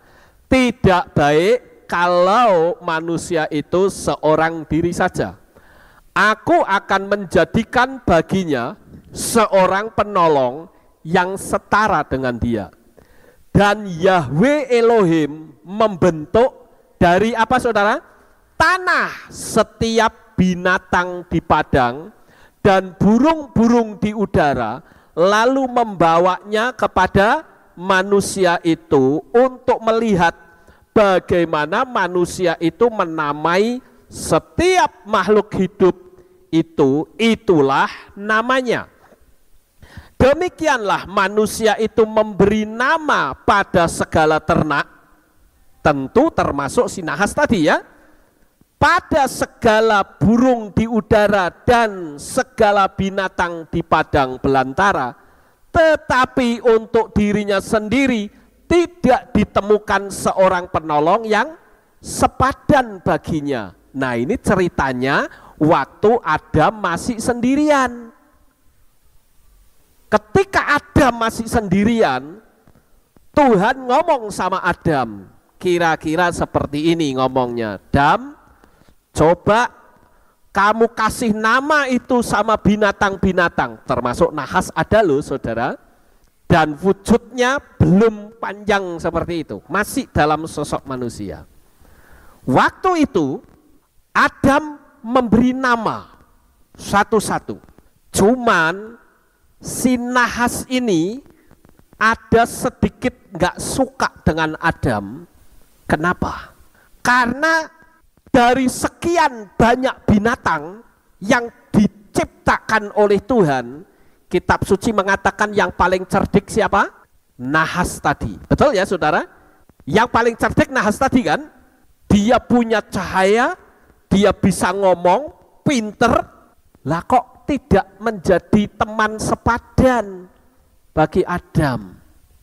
tidak baik kalau manusia itu seorang diri saja. Aku akan menjadikan baginya seorang penolong yang setara dengan dia. Dan Yahweh Elohim membentuk dari apa, saudara? Tanah setiap binatang di padang dan burung-burung di udara, lalu membawanya kepada manusia itu untuk melihat bagaimana manusia itu menamai setiap makhluk hidup itu, itulah namanya. Demikianlah manusia itu memberi nama pada segala ternak, tentu termasuk si nahas tadi ya, pada segala burung di udara dan segala binatang di padang belantara, tetapi untuk dirinya sendiri tidak ditemukan seorang penolong yang sepadan baginya. Nah ini ceritanya waktu Adam masih sendirian. Ketika Adam masih sendirian, Tuhan ngomong sama Adam, kira-kira seperti ini ngomongnya, Adam, coba kamu kasih nama itu sama binatang-binatang, termasuk nahas ada loh, saudara. Dan wujudnya belum panjang seperti itu, masih dalam sosok manusia. Waktu itu Adam memberi nama satu-satu. Cuman si nahas ini ada sedikit nggak suka dengan Adam. Kenapa? Karena dari sekian banyak binatang yang diciptakan oleh Tuhan, kitab suci mengatakan yang paling cerdik siapa? Nahas tadi. Betul ya, saudara? Yang paling cerdik nahas tadi kan? Dia punya cahaya, dia bisa ngomong, pinter. Lah kok tidak menjadi teman sepadan bagi Adam?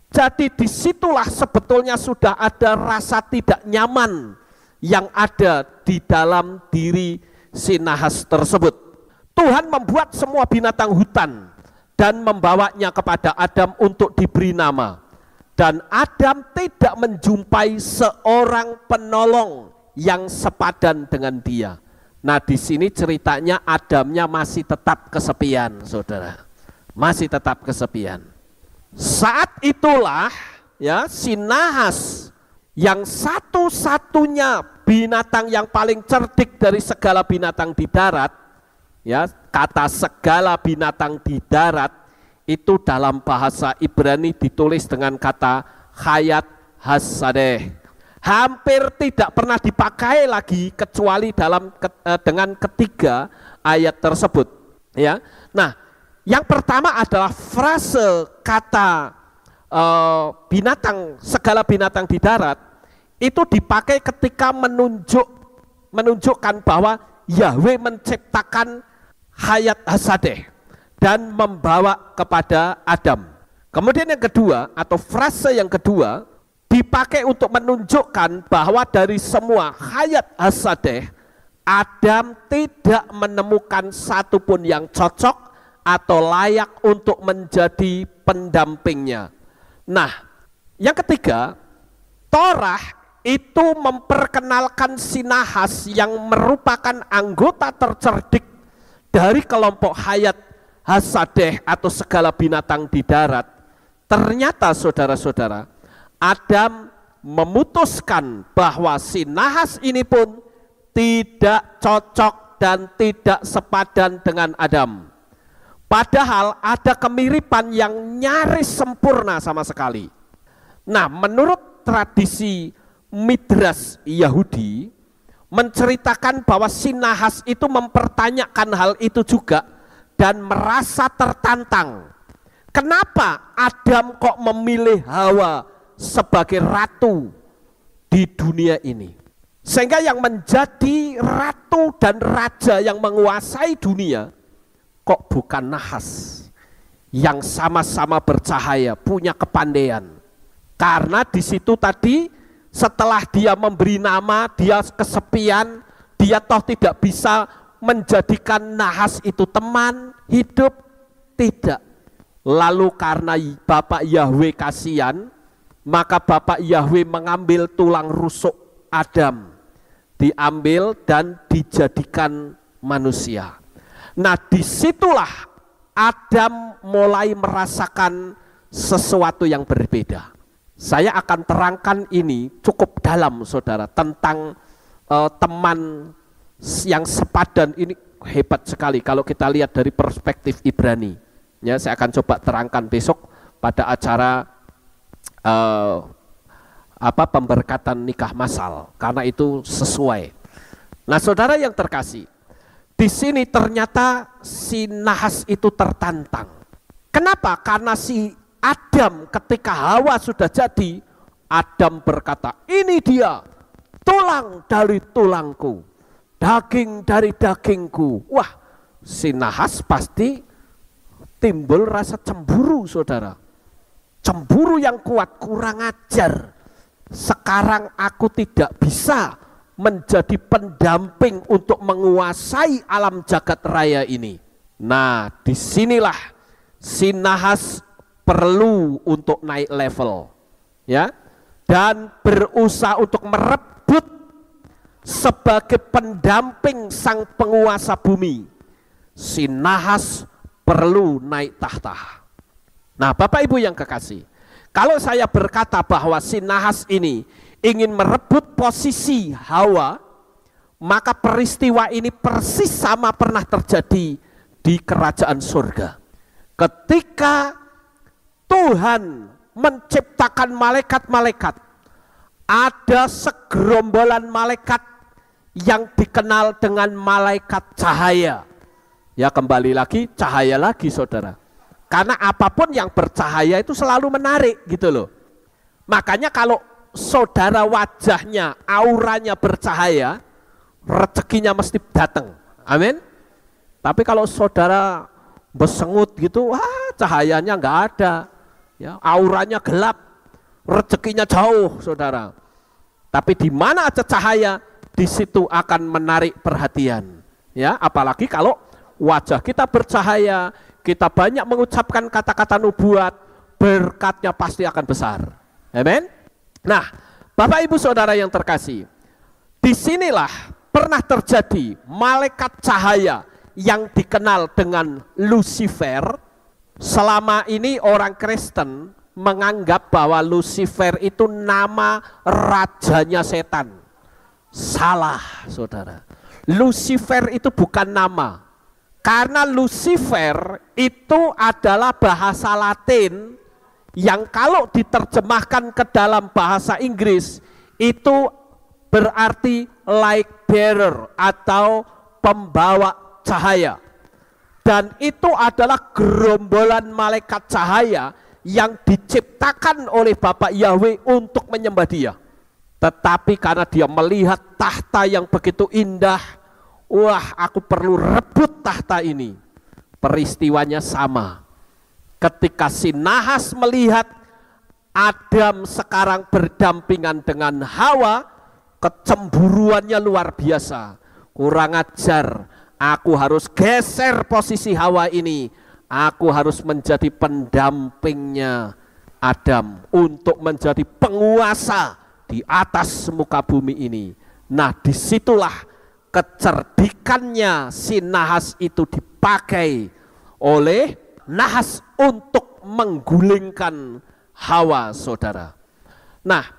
Jadi disitulah sebetulnya sudah ada rasa tidak nyaman yang ada di dalam diri si nahas tersebut. Tuhan membuat semua binatang hutan dan membawanya kepada Adam untuk diberi nama. Dan Adam tidak menjumpai seorang penolong yang sepadan dengan dia. Nah, di sini ceritanya Adamnya masih tetap kesepian, saudara. Masih tetap kesepian. Saat itulah ya si nahas yang satu-satunya binatang yang paling cerdik dari segala binatang di darat, ya, kata segala binatang di darat itu dalam bahasa Ibrani ditulis dengan kata hayat hasadeh. Hampir tidak pernah dipakai lagi kecuali dengan ketiga ayat tersebut, ya. Nah, yang pertama adalah frase kata binatang, segala binatang di darat itu dipakai ketika menunjukkan bahwa Yahweh menciptakan hayat hasadeh dan membawa kepada Adam. Kemudian yang kedua atau frase yang kedua dipakai untuk menunjukkan bahwa dari semua hayat hasadeh Adam tidak menemukan satupun yang cocok atau layak untuk menjadi pendampingnya. Nah, yang ketiga, Torah itu memperkenalkan si nahas yang merupakan anggota tercerdik dari kelompok hayat hasadeh atau segala binatang di darat. Ternyata saudara-saudara, Adam memutuskan bahwa si nahas ini pun tidak cocok dan tidak sepadan dengan Adam. Padahal ada kemiripan yang nyaris sempurna sama sekali. Nah, menurut tradisi Midrash Yahudi menceritakan bahwa si nahas itu mempertanyakan hal itu juga dan merasa tertantang. Kenapa Adam kok memilih Hawa sebagai ratu di dunia ini? Sehingga yang menjadi ratu dan raja yang menguasai dunia kok bukan nahas yang sama-sama bercahaya, punya kepandaian. Karena di situ tadi setelah dia memberi nama, dia kesepian, dia toh tidak bisa menjadikan nahas itu teman hidup, tidak. Lalu karena Bapak Yahweh kasihan, maka Bapak Yahweh mengambil tulang rusuk Adam, diambil dan dijadikan manusia. Nah, disitulah Adam mulai merasakan sesuatu yang berbeda. Saya akan terangkan ini cukup dalam, saudara, tentang teman yang sepadan ini hebat sekali kalau kita lihat dari perspektif Ibrani. Ya, saya akan coba terangkan besok pada acara pemberkatan nikah massal, karena itu sesuai. Nah, saudara yang terkasih, di sini ternyata si nahas itu tertantang. Kenapa? Karena si Adam ketika Hawa sudah jadi, Adam berkata, ini dia tulang dari tulangku, daging dari dagingku. Wah, si nahas pasti timbul rasa cemburu, saudara. Cemburu yang kuat, kurang ajar. Sekarang aku tidak bisa menjadi pendamping untuk menguasai alam jagat raya ini. Nah, disinilah si nahas perlu untuk naik level, ya, dan berusaha untuk merebut sebagai pendamping sang penguasa bumi. Si nahas perlu naik tahta. Nah, Bapak Ibu yang kekasih, kalau saya berkata bahwa si nahas ini ingin merebut posisi Hawa, maka peristiwa ini persis sama pernah terjadi di kerajaan surga. Ketika Tuhan menciptakan malaikat-malaikat, ada segerombolan malaikat yang dikenal dengan malaikat cahaya. Ya, kembali lagi cahaya lagi, saudara. Karena apapun yang bercahaya itu selalu menarik gitu loh. Makanya kalau saudara wajahnya, auranya bercahaya, rezekinya mesti datang. Amin. Tapi kalau saudara bersengut gitu, wah, cahayanya nggak ada, ya, auranya gelap, rezekinya jauh, saudara. Tapi di mana ada cahaya, di situ akan menarik perhatian. Ya, apalagi kalau wajah kita bercahaya, kita banyak mengucapkan kata-kata nubuat, berkatnya pasti akan besar. Amin. Nah, Bapak Ibu Saudara yang terkasih, Disinilah pernah terjadi malaikat cahaya yang dikenal dengan Lucifer. Selama ini orang Kristen menganggap bahwa Lucifer itu nama rajanya setan. Salah, saudara. Lucifer itu bukan nama. Karena Lucifer itu adalah bahasa Latin yang kalau diterjemahkan ke dalam bahasa Inggris itu berarti light bearer atau pembawa cahaya. Dan itu adalah gerombolan malaikat cahaya yang diciptakan oleh Bapak Yahweh untuk menyembah Dia. Tetapi karena dia melihat tahta yang begitu indah, wah, aku perlu rebut tahta ini. Peristiwanya sama. Ketika si nahas melihat Adam sekarang berdampingan dengan Hawa, kecemburuannya luar biasa. Kurang ajar, aku harus geser posisi Hawa ini. Aku harus menjadi pendampingnya Adam untuk menjadi penguasa di atas muka bumi ini. Nah, disitulah kecerdikannya si nahas itu dipakai oleh nahas untuk menggulingkan Hawa, saudara. Nah,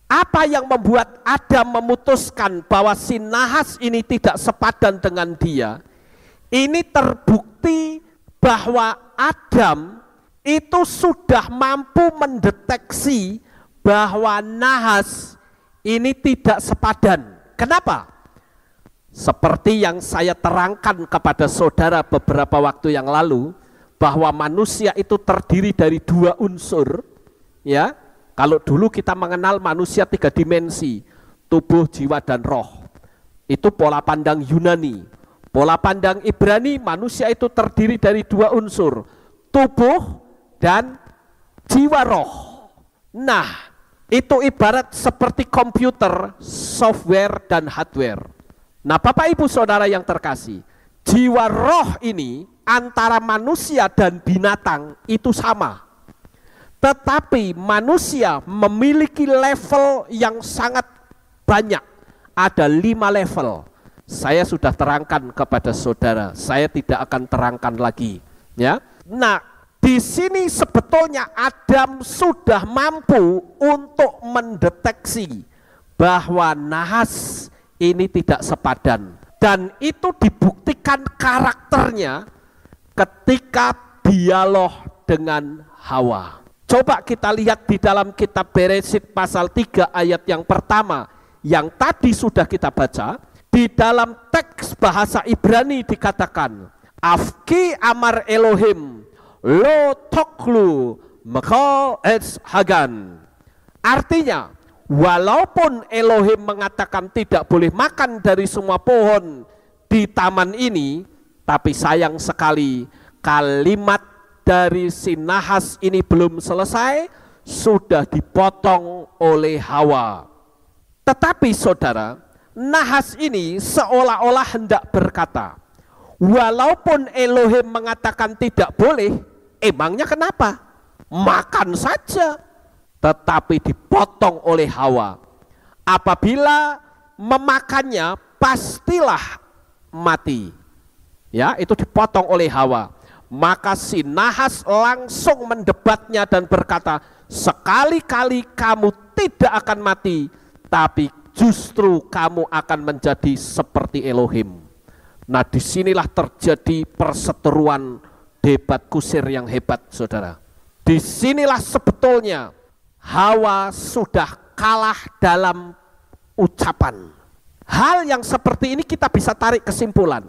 apa yang membuat Adam memutuskan bahwa si nahas ini tidak sepadan dengan dia? Ini terbukti bahwa Adam itu sudah mampu mendeteksi bahwa nahas ini tidak sepadan. Kenapa? Seperti yang saya terangkan kepada saudara beberapa waktu yang lalu, bahwa manusia itu terdiri dari dua unsur. Ya, kalau dulu kita mengenal manusia 3 dimensi, tubuh, jiwa, dan roh. Itu pola pandang Yunani. Pola pandang Ibrani, manusia itu terdiri dari 2 unsur, tubuh dan jiwa roh. Nah, itu ibarat seperti komputer, software dan hardware. Nah, Bapak Ibu Saudara yang terkasih, jiwa roh ini antara manusia dan binatang itu sama. Tetapi manusia memiliki level yang sangat banyak. Ada 5 level. Saya sudah terangkan kepada saudara, saya tidak akan terangkan lagi. Ya. Nah, di sini sebetulnya Adam sudah mampu untuk mendeteksi bahwa nahas ini tidak sepadan. Dan itu dibuktikan karakternya ketika dialog dengan Hawa. Coba kita lihat di dalam kitab Beresyit pasal 3 ayat yang pertama yang tadi sudah kita baca. Di dalam teks bahasa Ibrani dikatakan, Afki amar Elohim lo toklu mekal etz hagan. Artinya, walaupun Elohim mengatakan tidak boleh makan dari semua pohon di taman ini, tapi sayang sekali kalimat dari si nahas ini belum selesai, sudah dipotong oleh Hawa. Tetapi saudara, nahas ini seolah-olah hendak berkata, walaupun Elohim mengatakan tidak boleh, emangnya kenapa? Makan saja. Tetapi dipotong oleh Hawa. Apabila memakannya, pastilah mati. Ya, itu dipotong oleh Hawa. Maka si nahas langsung mendebatnya dan berkata, sekali-kali kamu tidak akan mati, tapi justru kamu akan menjadi seperti Elohim. Nah, disinilah terjadi perseteruan debat kusir yang hebat, saudara. Disinilah sebetulnya Hawa sudah kalah dalam ucapan. Hal yang seperti ini kita bisa tarik kesimpulan.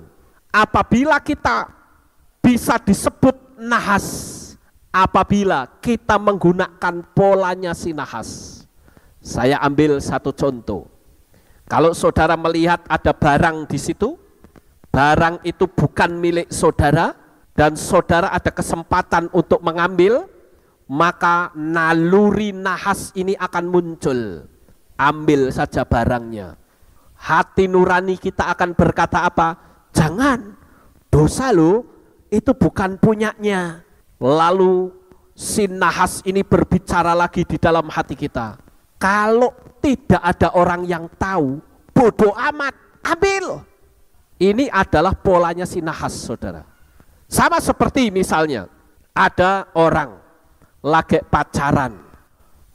Apabila kita bisa disebut nahas, apabila kita menggunakan polanya si nahas. Saya ambil satu contoh. Kalau saudara melihat ada barang di situ, barang itu bukan milik saudara, dan saudara ada kesempatan untuk mengambil, maka naluri nahas ini akan muncul. Ambil saja barangnya. Hati nurani kita akan berkata apa? Jangan, dosa lo, itu bukan punyanya. Lalu si nahas ini berbicara lagi di dalam hati kita. Kalau tidak ada orang yang tahu, bodoh amat, ambil. Ini adalah polanya si nahas, saudara. Sama seperti misalnya ada orang lagi pacaran.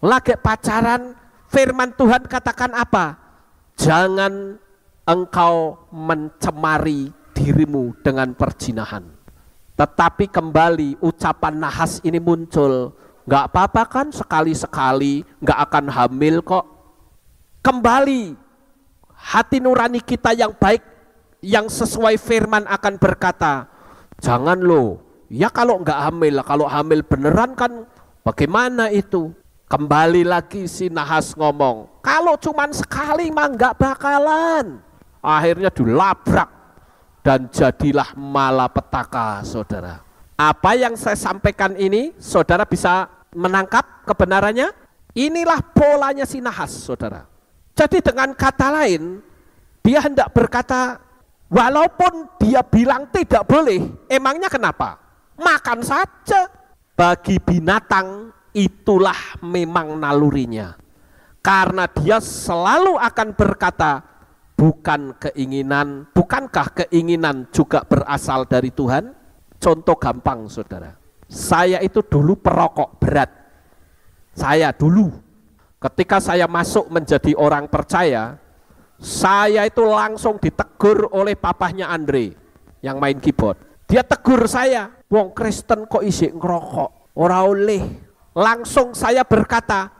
Lagi pacaran, firman Tuhan katakan apa? Jangan engkau mencemari dirimu dengan perzinahan. Tetapi kembali ucapan nahas ini muncul. Nggak apa-apa kan sekali-sekali, nggak akan hamil kok. Kembali hati nurani kita yang baik, yang sesuai firman akan berkata, jangan lo, ya kalau nggak hamil, kalau hamil beneran kan bagaimana itu? Kembali lagi si nahas ngomong, kalau cuman sekali mah nggak bakalan. Akhirnya dilabrak dan jadilah malapetaka, saudara. Apa yang saya sampaikan ini, saudara bisa menangkap kebenarannya? Inilah polanya si nahas, saudara. Jadi dengan kata lain, dia hendak berkata, walaupun dia bilang tidak boleh, emangnya kenapa? Makan saja. Bagi binatang itulah memang nalurinya. Karena dia selalu akan berkata, bukankah keinginan juga berasal dari Tuhan? Contoh gampang, saudara. Saya itu dulu perokok berat. Saya dulu, ketika saya masuk menjadi orang percaya, saya itu langsung ditegur oleh papahnya Andre yang main keyboard. Dia tegur saya, wong Kristen kok isik ngerokok, ora oleh. Langsung saya berkata,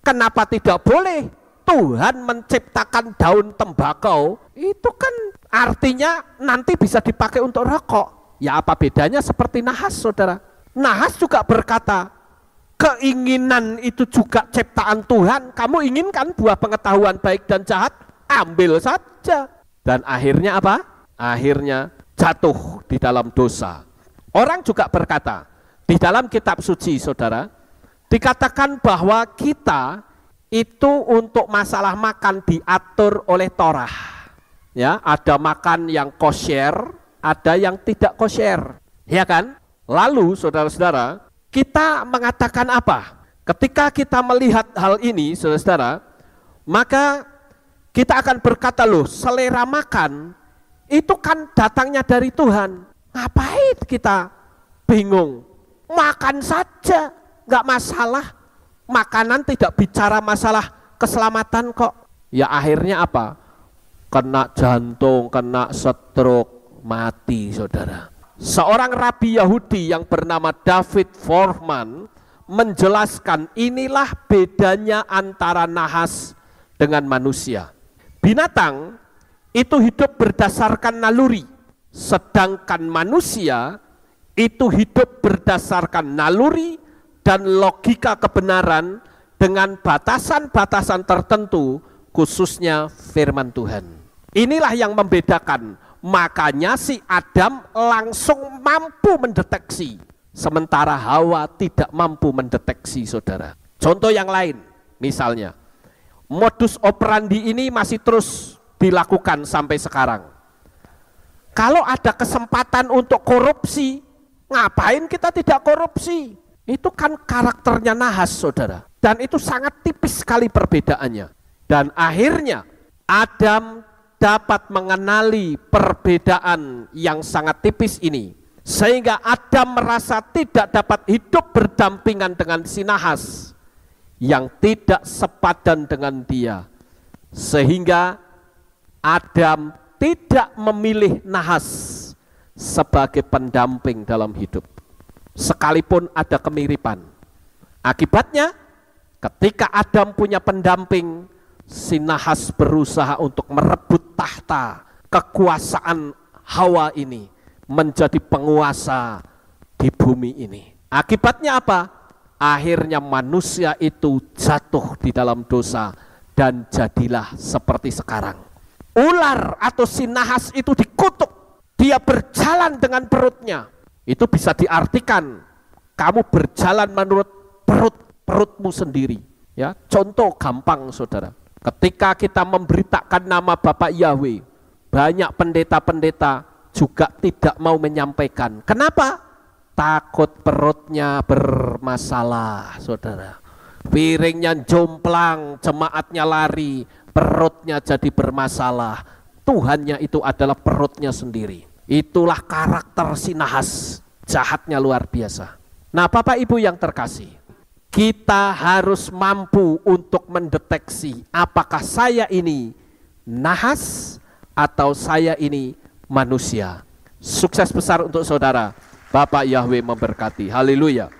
kenapa tidak boleh? Tuhan menciptakan daun tembakau, itu kan artinya nanti bisa dipakai untuk rokok. Ya apa bedanya seperti nahas, saudara? Nahas juga berkata, keinginan itu juga ciptaan Tuhan. Kamu inginkan buah pengetahuan baik dan jahat? Ambil saja. Dan akhirnya apa? Akhirnya jatuh di dalam dosa. Orang juga berkata, di dalam kitab suci, saudara, dikatakan bahwa kita itu untuk masalah makan diatur oleh Torah. Ya, ada makan yang kosher, ada yang tidak kosher. Ya kan? Lalu saudara-saudara, kita mengatakan apa? Ketika kita melihat hal ini, saudara-saudara, maka kita akan berkata, loh, selera makan itu kan datangnya dari Tuhan. Ngapain kita bingung? Makan saja, nggak masalah. Makanan tidak bicara masalah keselamatan kok. Ya akhirnya apa? Kena jantung, kena stroke, mati, saudara. Seorang rabi Yahudi yang bernama David Forman menjelaskan inilah bedanya antara nahas dengan manusia. Binatang itu hidup berdasarkan naluri, sedangkan manusia itu hidup berdasarkan naluri dan logika kebenaran dengan batasan-batasan tertentu, khususnya firman Tuhan. Inilah yang membedakan. Makanya si Adam langsung mampu mendeteksi, sementara Hawa tidak mampu mendeteksi, saudara. Contoh yang lain, misalnya, modus operandi ini masih terus dilakukan sampai sekarang. Kalau ada kesempatan untuk korupsi, ngapain kita tidak korupsi? Itu kan karakternya nahas, saudara. Dan itu sangat tipis sekali perbedaannya. Dan akhirnya Adam dapat mengenali perbedaan yang sangat tipis ini. Sehingga Adam merasa tidak dapat hidup berdampingan dengan si nahas yang tidak sepadan dengan dia. Sehingga Adam tidak memilih nahas sebagai pendamping dalam hidup. Sekalipun ada kemiripan. Akibatnya ketika Adam punya pendamping, si nahas berusaha untuk merebut tahta kekuasaan Hawa ini, menjadi penguasa di bumi ini. Akibatnya apa? Akhirnya manusia itu jatuh di dalam dosa dan jadilah seperti sekarang. Ular atau si nahas itu dikutuk, dia berjalan dengan perutnya. Itu bisa diartikan kamu berjalan menurut perutmu sendiri. Ya, contoh gampang, saudara. Ketika kita memberitakan nama Bapak Yahweh, banyak pendeta-pendeta juga tidak mau menyampaikan. Kenapa? Takut perutnya bermasalah, saudara. Piringnya jomplang, jemaatnya lari, perutnya jadi bermasalah, Tuhannya itu adalah perutnya sendiri. Itulah karakter si nahas, jahatnya luar biasa. Nah Bapak Ibu yang terkasih, kita harus mampu untuk mendeteksi apakah saya ini nahas atau saya ini manusia. Sukses besar untuk saudara. Bapak Yahweh memberkati. Haleluya.